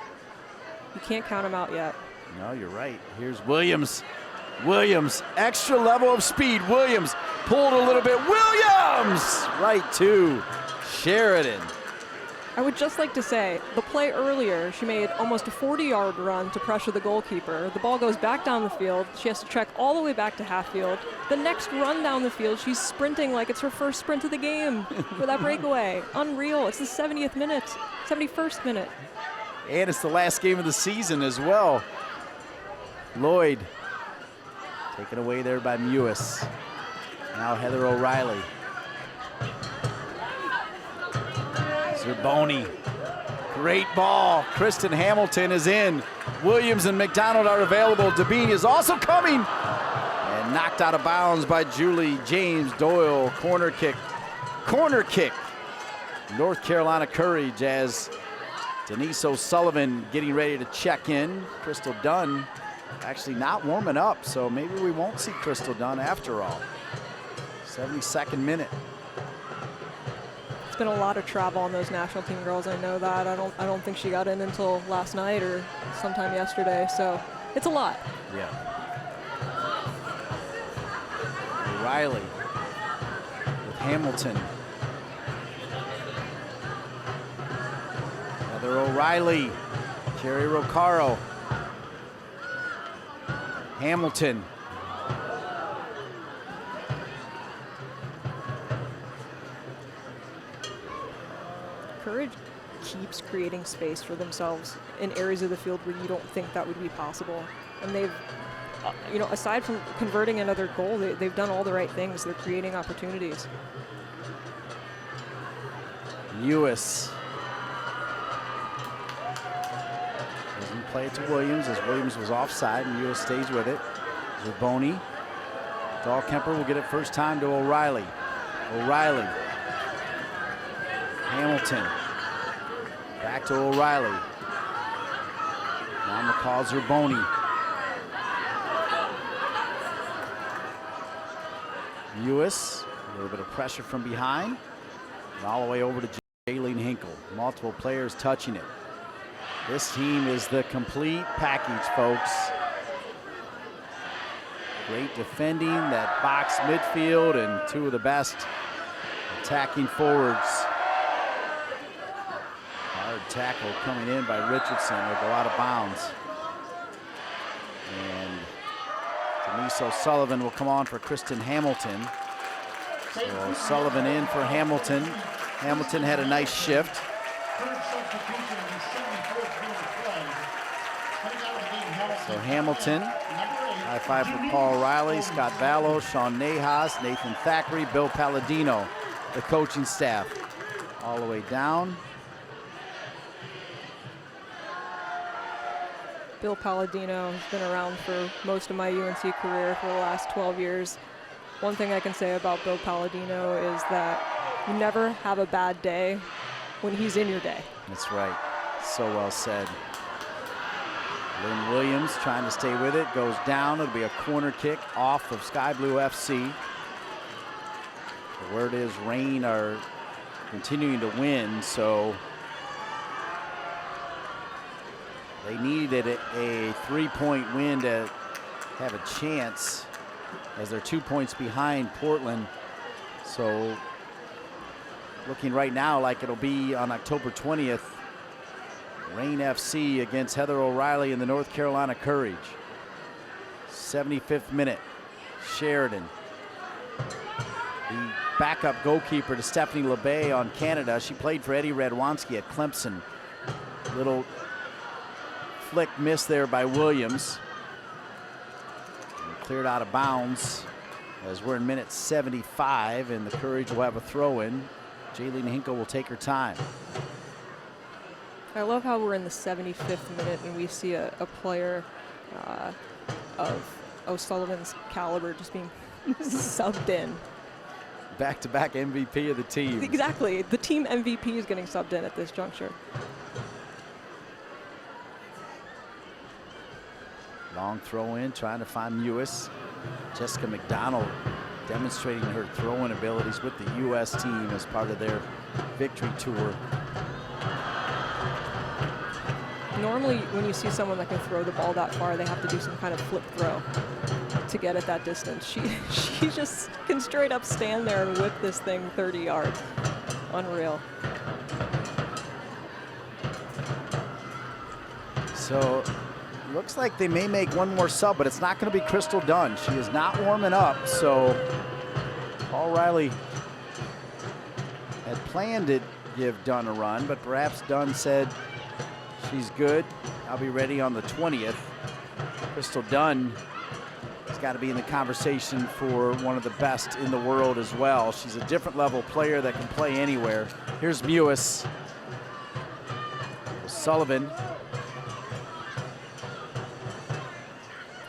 You can't count them out yet. No, you're right. Here's Williams. Williams, extra level of speed. Williams pulled a little bit. Williams! Right to Sheridan. I would just like to say, the play earlier, she made almost a 40-yard run to pressure the goalkeeper. The ball goes back down the field. She has to trek all the way back to half field. The next run down the field, she's sprinting like it's her first sprint of the game for that breakaway. Unreal. It's the 70th minute, 71st minute. And it's the last game of the season as well. Lloyd taken away there by Mewis. Now Heather O'Reilly. Zerboni, great ball. Kristen Hamilton is in. Williams and McDonald are available. Dabini is also coming. And knocked out of bounds by Julie James Doyle. Corner kick. Corner kick. North Carolina Courage as Denise O'Sullivan getting ready to check in. Crystal Dunn actually not warming up, so maybe we won't see Crystal Dunn after all. 72nd minute. It's been a lot of travel on those national team girls. I know that. I don't think she got in until last night or sometime yesterday. So it's a lot. Yeah. O'Reilly with Hamilton. Heather O'Reilly. Carrie Rocaro. Hamilton. Courage keeps creating space for themselves in areas of the field where you don't think that would be possible. And they've, you know, aside from converting another goal, they've done all the right things. They're creating opportunities. Lewis. Doesn't play it to Williams as Williams was offside and Lewis stays with it. Zerboni. Dahlkemper will get it first time to O'Reilly. O'Reilly. Hamilton. Back to O'Reilly. Now McCall Zerboni. Lewis, a little bit of pressure from behind. And all the way over to Jaylene Hinkle. Multiple players touching it. This team is the complete package, folks. Great defending, that box midfield, and two of the best attacking forwards. Hard tackle coming in by Richardson. They'll go out of bounds. And Denise O'Sullivan will come on for Kristen Hamilton. So O'Sullivan in for Hamilton. Hamilton had a nice shift. So Hamilton, high five for Paul Riley, Scott Vallow, Sean Nahas, Nathan Thackeray, Bill Palladino, the coaching staff, all the way down. Bill Palladino has been around for most of my UNC career for the last 12 years. One thing I can say about Bill Palladino is that you never have a bad day when he's in your day. That's right. So well said. Lynn Williams trying to stay with it, goes down. It'll be a corner kick off of Sky Blue FC. The word is Reign are continuing to win, so They needed a 3-point win to have a chance, as they're 2 points behind Portland. So looking right now like it'll be on October 20th, Reign FC against Heather O'Reilly and the North Carolina Courage. 75th minute, Sheridan. The backup goalkeeper to Stephanie LeBay on Canada. She played for Eddie Radwanski at Clemson. Little flick missed there by Williams. And cleared out of bounds as we're in minute 75, and the Courage will have a throw in. Jaylene Hinkle will take her time. I love how we're in the 75th minute and we see a player of O'Sullivan's caliber just being subbed in. Back-to-back MVP of the team. Exactly. The team MVP is getting subbed in at this juncture. Long throw in, trying to find Mewis. Jessica McDonald demonstrating her throwing abilities with the U.S. team as part of their victory tour. Normally, when you see someone that can throw the ball that far, they have to do some kind of flip throw to get it that distance. She just can straight up stand there and whip this thing 30 yards. Unreal. So looks like they may make one more sub, but it's not going to be Crystal Dunn. She is not warming up, so Paul Riley had planned to give Dunn a run, but perhaps Dunn said, she's good, I'll be ready on the 20th. Crystal Dunn has got to be in the conversation for one of the best in the world as well. She's a different level player that can play anywhere. Here's Mewis. Sullivan.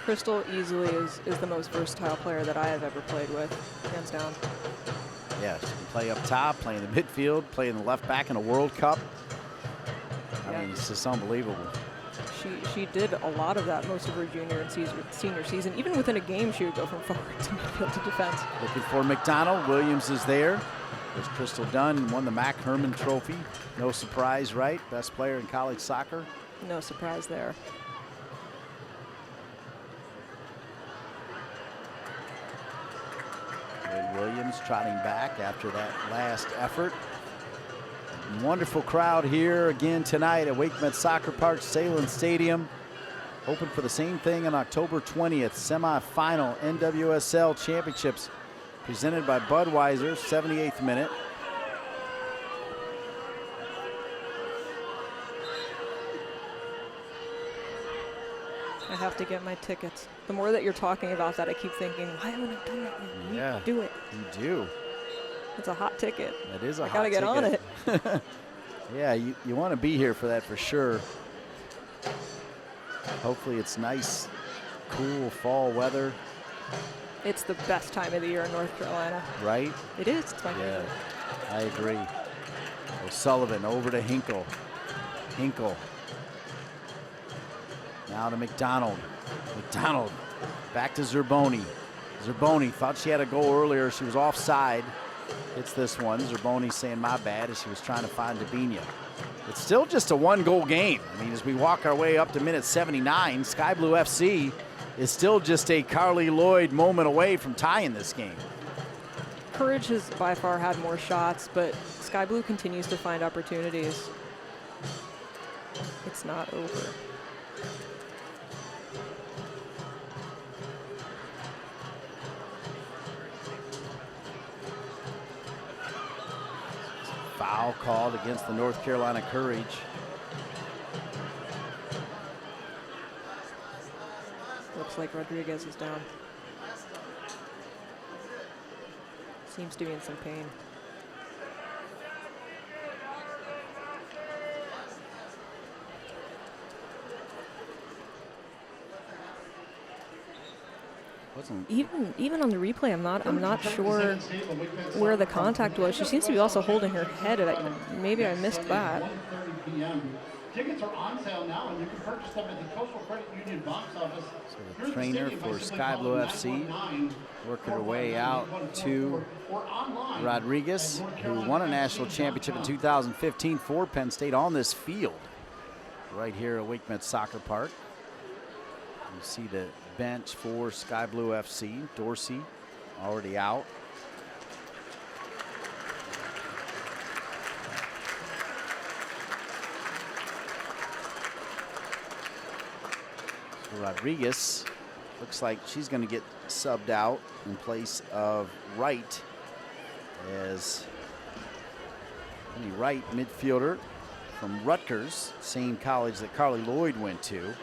Crystal easily is the most versatile player that I have ever played with, hands down. Yeah, she can play up top, play in the midfield, play in the left back in a World Cup. I mean, it's just unbelievable. She did a lot of that most of her junior and senior season. Even within a game, she would go from forward to midfield to defense. Looking for McDonald. Williams is there. There's Crystal Dunn, won the Mac Herman Trophy. No surprise, right? Best player in college soccer. No surprise there. Williams trotting back after that last effort. Wonderful crowd here again tonight at WakeMed Soccer Park, Salem Stadium. Hoping for the same thing on October 20th, semifinal NWSL Championships presented by Budweiser, 78th minute. I have to get my tickets. The more that you're talking about that, I keep thinking, why haven't I done that? Yeah, do it. You do. It's a hot ticket. It is a hot ticket. I gotta get on it. Yeah, you want to be here for that for sure. Hopefully it's nice, cool fall weather. It's the best time of the year in North Carolina. Right? It is. It's my favorite. I agree. O'Sullivan over to Hinkle. Hinkle. Now to McDonald. McDonald back to Zerboni. Zerboni thought she had a goal earlier. She was offside. It's this one. Zerboni saying my bad as she was trying to find Dabinia. It's still just a one-goal game. I mean, as we walk our way up to minute 79, Sky Blue FC is still just a Carly Lloyd moment away from tying this game. Courage has by far had more shots, but Sky Blue continues to find opportunities. It's not over. Foul called against the North Carolina Courage. Looks like Rodriguez is down. Seems to be in some pain. Even on the replay, I'm not sure where the contact was. She seems to be also holding her head. Maybe I missed that. Tickets are on sale now, and you can purchase them at the Coastal Credit Union box office. So the trainer for Sky Blue FC working her way out to Rodriguez, who won a national championship in 2015 for Penn State on this field. right here at Wake Med Soccer Park. You see the bench for Sky Blue FC. Dorsey already out. So Rodriguez looks like she's going to get subbed out in place of Wright, as Penny Wright, midfielder from Rutgers, same college that Carly Lloyd went to.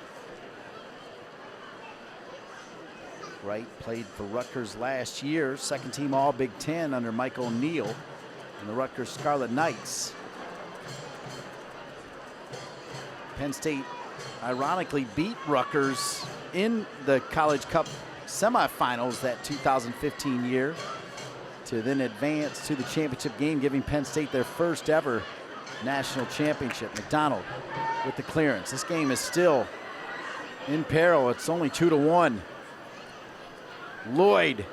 Wright played for Rutgers last year, second team All Big Ten under Mike O'Neill and the Rutgers Scarlet Knights. Penn State ironically beat Rutgers in the College Cup semifinals that 2015 year to then advance to the championship game, giving Penn State their first ever national championship. McDonald with the clearance. This game is still in peril. It's only 2-1. Lloyd.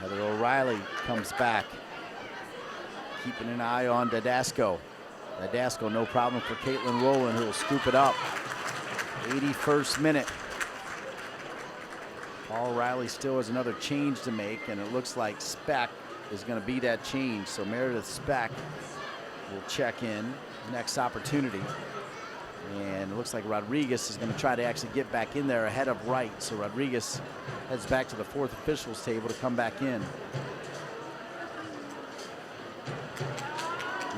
Heather O'Reilly comes back, keeping an eye on Dadasco. Dadasco, no problem for Caitlin Rowland, who will scoop it up. 81st minute. Paul Riley still has another change to make, and it looks like Speck is going to be that change. So Meredith Speck will check in next opportunity. And it looks like Rodriguez is going to try to actually get back in there ahead of Wright. So Rodriguez heads back to the fourth officials table to come back in.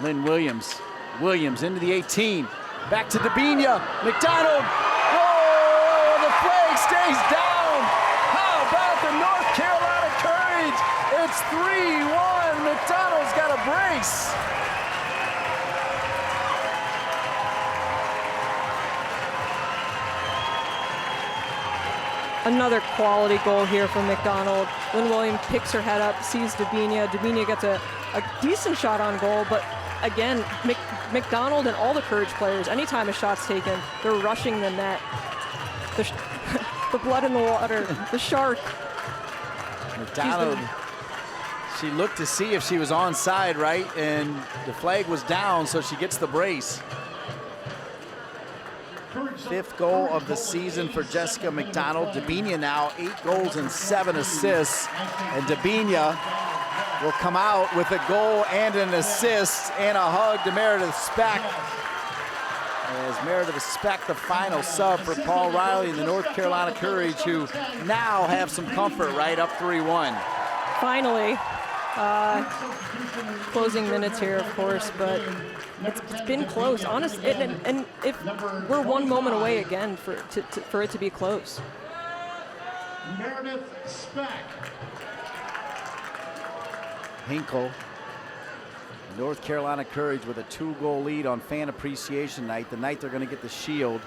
Lynn Williams. Williams into the 18. Back to Dabinia. McDonald. Oh, the flag stays down. How about the North Carolina Courage? It's 3-1. McDonald's got a brace. Another quality goal here from McDonald. Lynn Williams picks her head up, sees Dabinia. Dabinia gets a decent shot on goal, but again, McDonald and all the Courage players, anytime a shot's taken, they're rushing the net. The blood in the water, the shark. McDonald, she looked to see if she was onside, right? And the flag was down, so she gets the brace. Fifth goal of the season for Jessica McDonald. Dabinia now 8 goals and 7 assists. And Dabinia will come out with a goal and an assist and a hug to Meredith Speck. As Meredith Speck, the final sub for Paul Riley and the North Carolina Courage, who now have some comfort, right, up 3-1. Finally, closing minutes here, of course, but it's been close, honestly. And if we're one moment away again for it to be close. Meredith Speck. Hinkle. North Carolina Courage with a 2-goal lead on Fan Appreciation Night, the night they're going to get the Shield.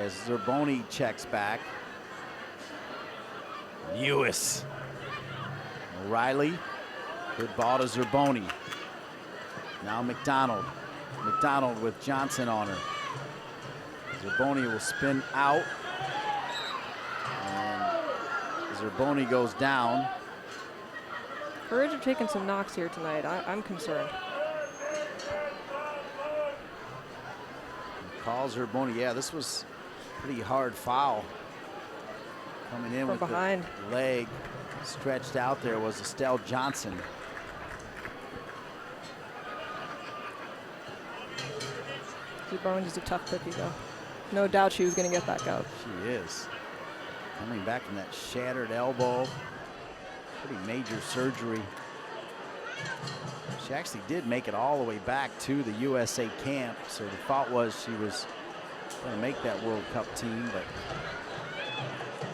As Zerboni checks back. Lewis. O'Reilly. Good ball to Zerboni. Now McDonald. McDonald with Johnson on her. Zerboni will spin out. And Zerboni goes down. Courage have taken some knocks here tonight. I'm concerned. Calls Zerboni. Yeah, this was a pretty hard foul. Coming in from with behind. The leg stretched out there was Estelle Johnson. Zerboni's a tough cookie, though. No doubt she was going to get back out. She is. Coming back from that shattered elbow. Pretty major surgery. She actually did make it all the way back to the USA camp, so the thought was she was going to make that World Cup team, but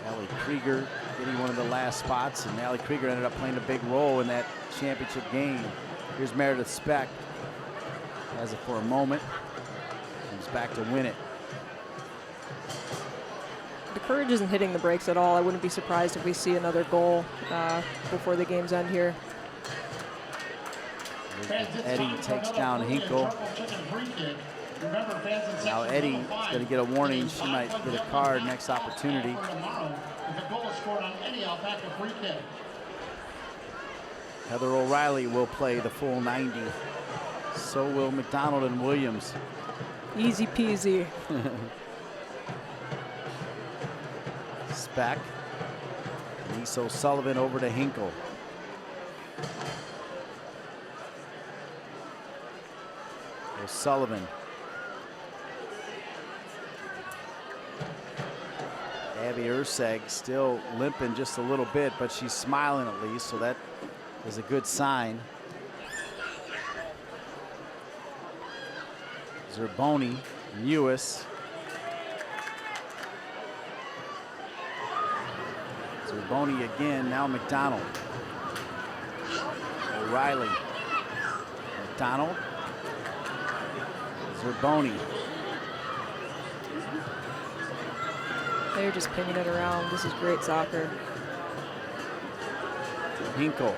Allie Krieger getting one of the last spots, and Allie Krieger ended up playing a big role in that championship game. Here's Meredith Speck. Has it for a moment. Comes back to win it. The Courage isn't hitting the brakes at all. I wouldn't be surprised if we see another goal before the game's end here. Eddie takes down Hinkle. Now Eddie is going to get a warning. She might get a card next opportunity. Heather O'Reilly will play the full 90. So will McDonald and Williams. Easy peasy. Speck. Lisa O'Sullivan over to Hinkle. O'Sullivan. Abby Urseg still limping just a little bit, but she's smiling at least, so that is a good sign. Zerboni, Lewis. Zerboni again, now McDonald. O'Reilly. McDonald. Zerboni. They're just pinging it around. This is great soccer. Hinkle.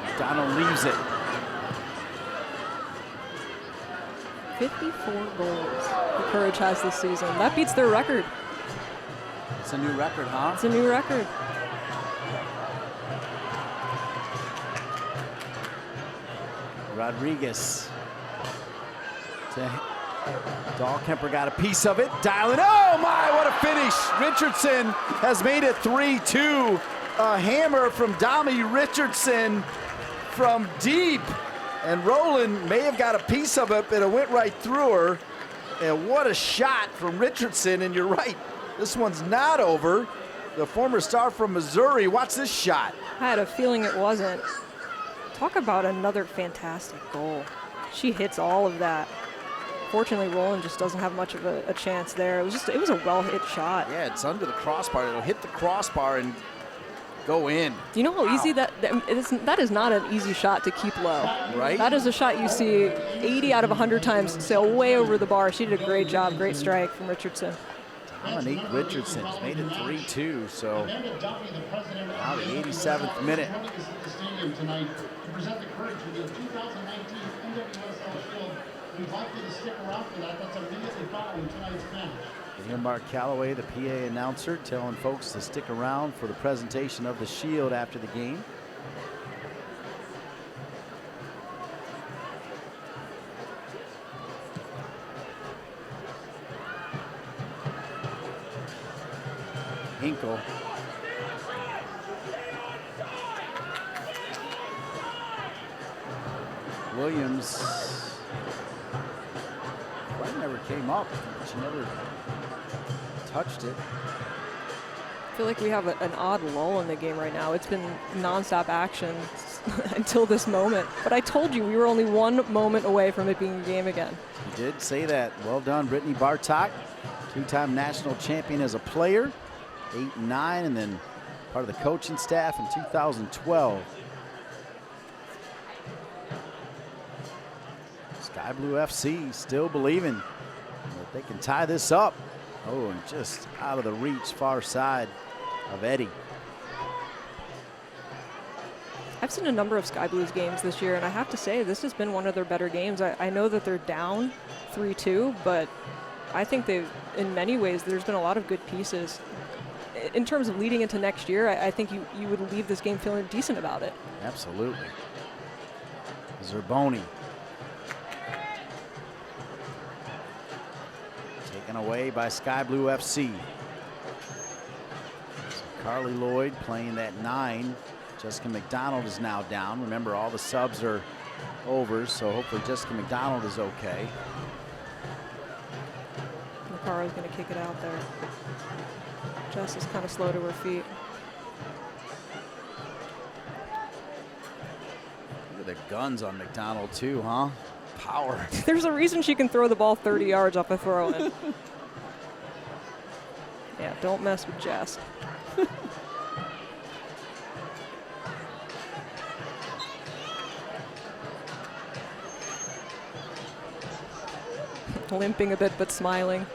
McDonald leaves it. 54 goals the Courage has this season. That beats their record. It's a new record, huh? It's a new record. Rodriguez. Dahlkemper got a piece of it. Dialing. Oh my, what a finish. Richardson has made it 3-2. A hammer from Dami Richardson from deep. And Rowland may have got a piece of it, but it went right through her. And what a shot from Richardson. And you're right, this one's not over. The former star from Missouri, watch this shot. I had a feeling it wasn't. Talk about another fantastic goal. She hits all of that. Fortunately, Rowland just doesn't have much of a chance there. It was a well-hit shot. Yeah, it's under the crossbar. It'll hit the crossbar and go in. Do you know how easy that is not an easy shot to keep low. Right. That is a shot you see 80 out of 100 times sail way over the bar. She did a great job, great strike from Richardson. Dominique Richardson has made it 3-2, so now the 87th minute. To present the Courage with the 2019 NWSL Shield. We'd like you to stick around for that. That's immediately following tonight's match. You hear Mark Calloway, the PA announcer, telling folks to stick around for the presentation of the Shield after the game. Hinkle. Williams. Right, never came up. She never touched it. I feel like we have an odd lull in the game right now. It's been nonstop action until this moment. But I told you we were only one moment away from it being a game again. You did say that. Well done, Brittany Bartok, two-time national champion as a player, 8 and 9, and then part of the coaching staff in 2012. Sky Blue FC still believing that they can tie this up. Oh, and just out of the reach, far side of Eddie. I've seen a number of Sky Blues games this year, and I have to say this has been one of their better games. I know that they're down 3-2, but I think they've, in many ways, there's been a lot of good pieces. In terms of leading into next year, I think you would leave this game feeling decent about it. Absolutely. Zerboni. Taken away by Sky Blue FC. So Carly Lloyd playing that 9. Jessica McDonald is now down. Remember, all the subs are over, so hopefully Jessica McDonald is okay. Nakara's going to kick it out there. Jess is kind of slow to her feet. Look at the guns on McDonald too, huh? Power. There's a reason she can throw the ball 30 yards off a throw-in. Yeah, don't mess with Jess. Limping a bit, but smiling.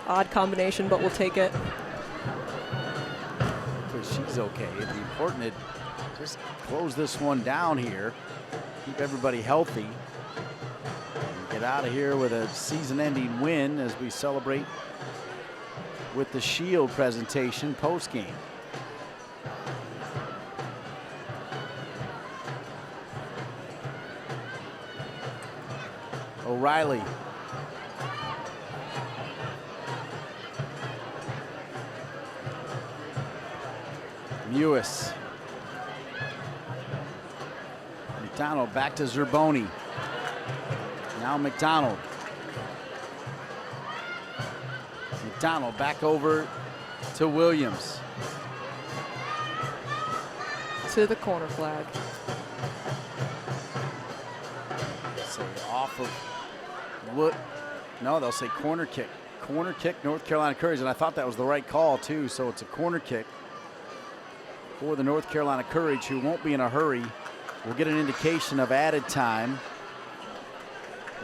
Odd combination, but we'll take it. She's okay. It'd be important to just close this one down here. Keep everybody healthy. And get out of here with a season-ending win as we celebrate with the Shield presentation post-game. Riley. Mewis. McDonald back to Zerboni. Now McDonald. McDonald back over to Williams. To the corner flag. So off of what? No, they'll say corner kick. Corner kick, North Carolina Courage, and I thought that was the right call too. So it's a corner kick for the North Carolina Courage, who won't be in a hurry. We'll get an indication of added time.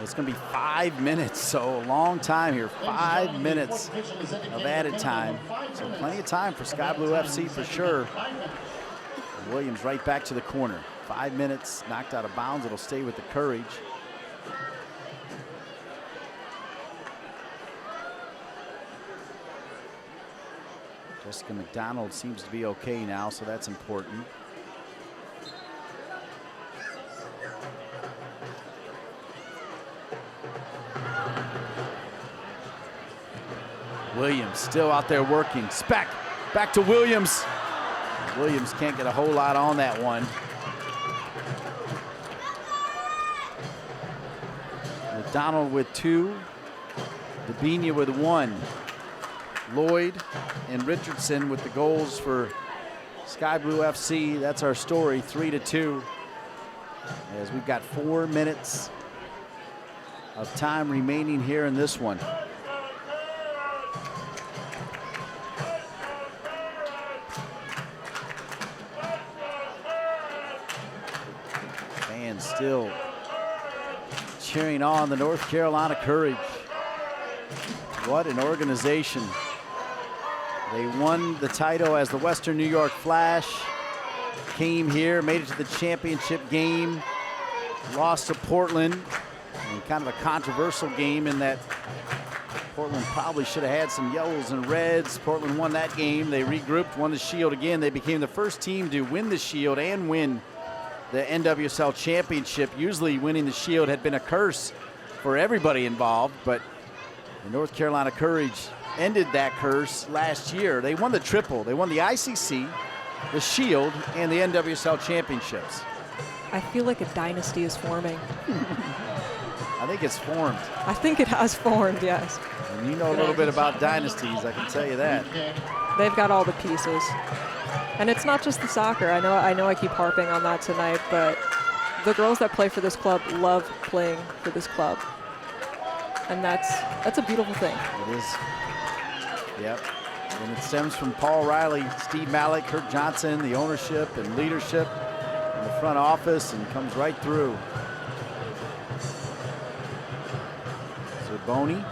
It's going to be 5 minutes, so a long time here. 5 minutes of added time. So plenty of time for Sky Blue FC for sure. Williams right back to the corner. 5 minutes, knocked out of bounds. It'll stay with the Courage. Jessica McDonald seems to be okay now, so that's important. Williams still out there working. Speck back to Williams. Williams can't get a whole lot on that one. McDonald with 2. Dabinia with 1. Lloyd and Richardson with the goals for Sky Blue FC. That's our story, 3-2. As we've got 4 minutes of time remaining here in this one. Fans still cheering on the North Carolina Courage. What an organization. They won the title as the Western New York Flash. Came here, made it to the championship game, lost to Portland, and kind of a controversial game in that Portland probably should have had some yellows and reds. Portland won that game. They regrouped, won the Shield again. They became the first team to win the Shield and win the NWSL Championship. Usually winning the Shield had been a curse for everybody involved, but the North Carolina Courage ended that curse last year. They won the triple. They won the ICC, the Shield, and the NWSL Championships. I feel like a dynasty is forming. I think it's formed. I think it has formed, yes. And you know a little bit about dynasties, I can tell you that. They've got all the pieces. And it's not just the soccer. I know I keep harping on that tonight, but the girls that play for this club love playing for this club. And that's a beautiful thing. It is. Yep. And it stems from Paul Riley, Steve Malik, Kurt Johnson, the ownership and leadership in the front office, and comes right through. Zerboni.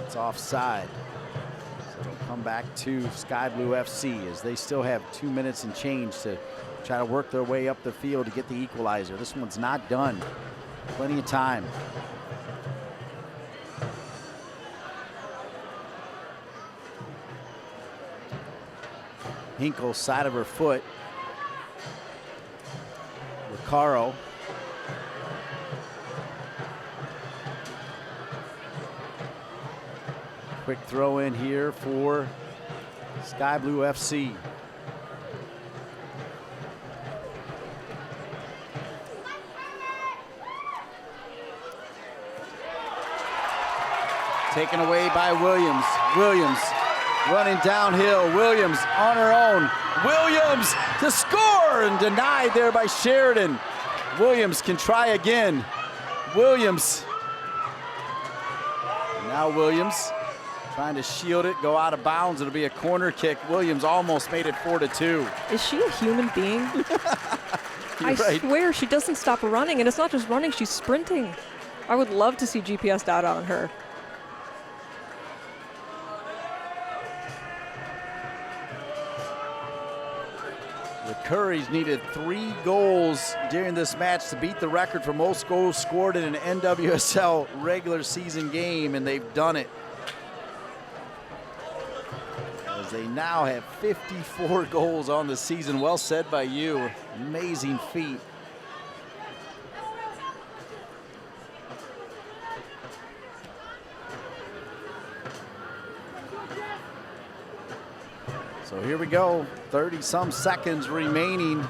It's offside. So it'll come back to Sky Blue FC as they still have 2 minutes and change to try to work their way up the field to get the equalizer. This one's not done. Plenty of time. Hinkle, side of her foot. Recaro. Quick throw in here for Sky Blue FC. Taken away by Williams. Williams running downhill. Williams on her own. Williams to score, and denied there by Sheridan. Williams can try again. Williams. Now Williams trying to shield it, go out of bounds. It'll be a corner kick. Williams almost made it 4-2. Is she a human being? I swear she doesn't stop running, and it's not just running, she's sprinting. I would love to see GPS data on her. The Courage needed 3 goals during this match to beat the record for most goals scored in an NWSL regular season game, and they've done it. As they now have 54 goals on the season. Well said by you. Amazing feat. So here we go, 30-some seconds remaining.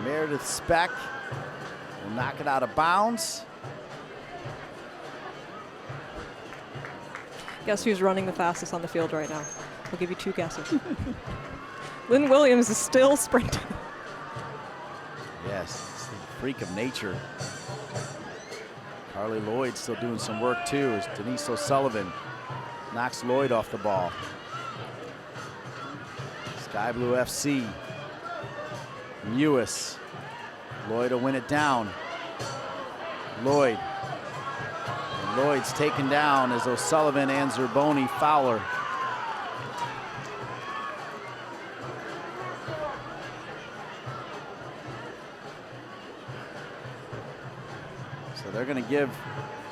Meredith Speck will knock it out of bounds. Guess who's running the fastest on the field right now? I'll give you 2 guesses. Lynn Williams is still sprinting. Yes, it's the freak of nature. Carly Lloyd still doing some work too as Denise O'Sullivan knocks Lloyd off the ball. Sky Blue FC. Mewis. Lloyd will win it down. Lloyd. And Lloyd's taken down as O'Sullivan and Zerboni Fowler. So they're going to give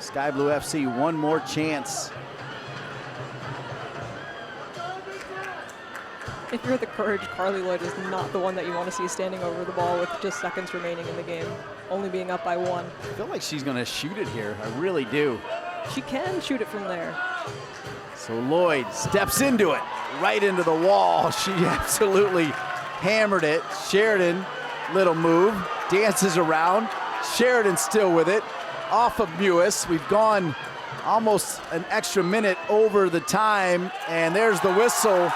Sky Blue FC one more chance. If you're the Courage, Carly Lloyd is not the one that you want to see standing over the ball with just seconds remaining in the game, only being up by 1. I feel like she's going to shoot it here. I really do. She can shoot it from there. So Lloyd steps into it, right into the wall. She absolutely hammered it. Sheridan, little move, dances around. Sheridan still with it, off of Mewis. We've gone almost an extra minute over the time, and there's the whistle.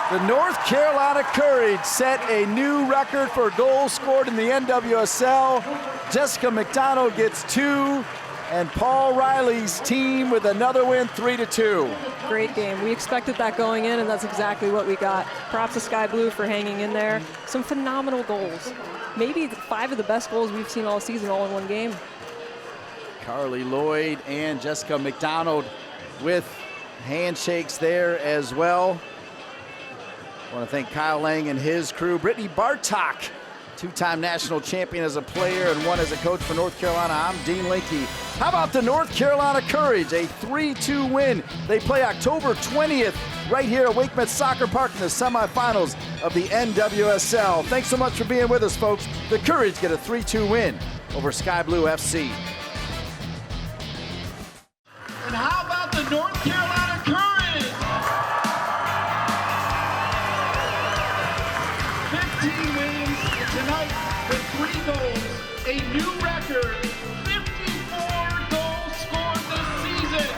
The North Carolina Courage set a new record for goals scored in the NWSL. Jessica McDonald gets 2, and Paul Riley's team with another win, 3-2. Great game. We expected that going in, and that's exactly what we got. Props to Sky Blue for hanging in there. Some phenomenal goals. Maybe 5 of the best goals we've seen all season, all in one game. Carly Lloyd and Jessica McDonald with handshakes there as well. I want to thank Kyle Lang and his crew. Brittany Bartok, 2-time national champion as a player and 1 as a coach for North Carolina. I'm Dean Linke. How about the North Carolina Courage? A 3-2 win. They play October 20th right here at Wake Met Soccer Park in the semifinals of the NWSL. Thanks so much for being with us, folks. The Courage get a 3-2 win over Sky Blue FC. And how about the North Carolina Courage? 15 wins tonight with 3 goals, a new record, 54 goals scored this season.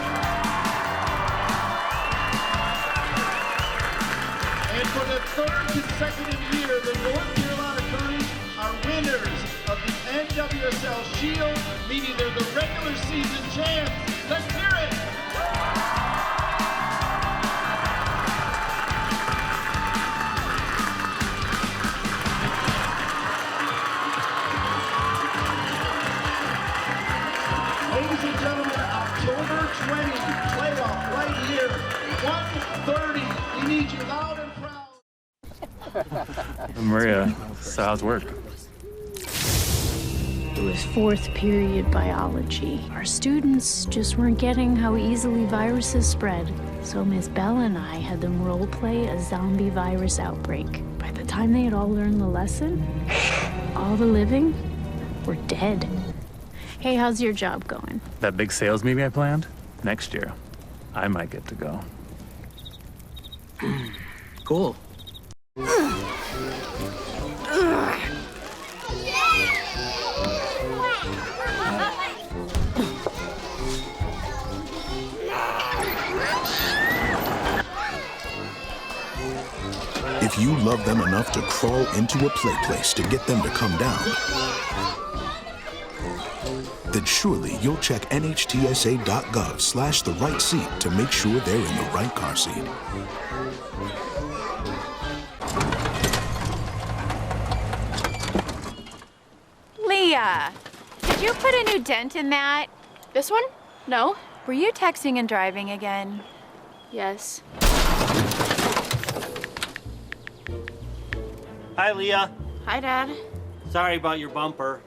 And for the 3rd consecutive year, the North Carolina Courage are winners of the NWSL Shield, meaning they're the regular season champs. Let's hear it. Ladies and gentlemen, October 20, playoff right here, 1:30. We need you loud and proud. Maria, so how's work? It was 4th period biology. Our students just weren't getting how easily viruses spread. So Miss Bell and I had them role play a zombie virus outbreak. By the time they had all learned the lesson, all the living were dead. Hey, how's your job going? That big sales meeting I planned? Next year, I might get to go. Cool. If you love them enough to crawl into a play place to get them to come down, then surely you'll check nhtsa.gov/the right seat to make sure they're in the right car seat. Leah, did you put a new dent in that? This one? No. Were you texting and driving again? Yes. Hi, Leah. Hi, Dad. Sorry about your bumper.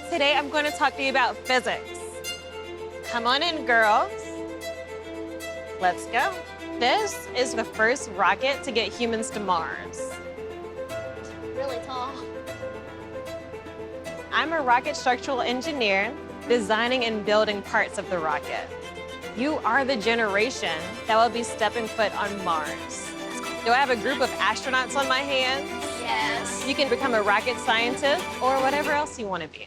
Today I'm going to talk to you about physics. Come on in, girls. Let's go. This is the first rocket to get humans to Mars. Really tall. I'm a rocket structural engineer, designing and building parts of the rocket. You are the generation that will be stepping foot on Mars. Do I have a group of astronauts on my hands? Yes. You can become a rocket scientist or whatever else you want to be.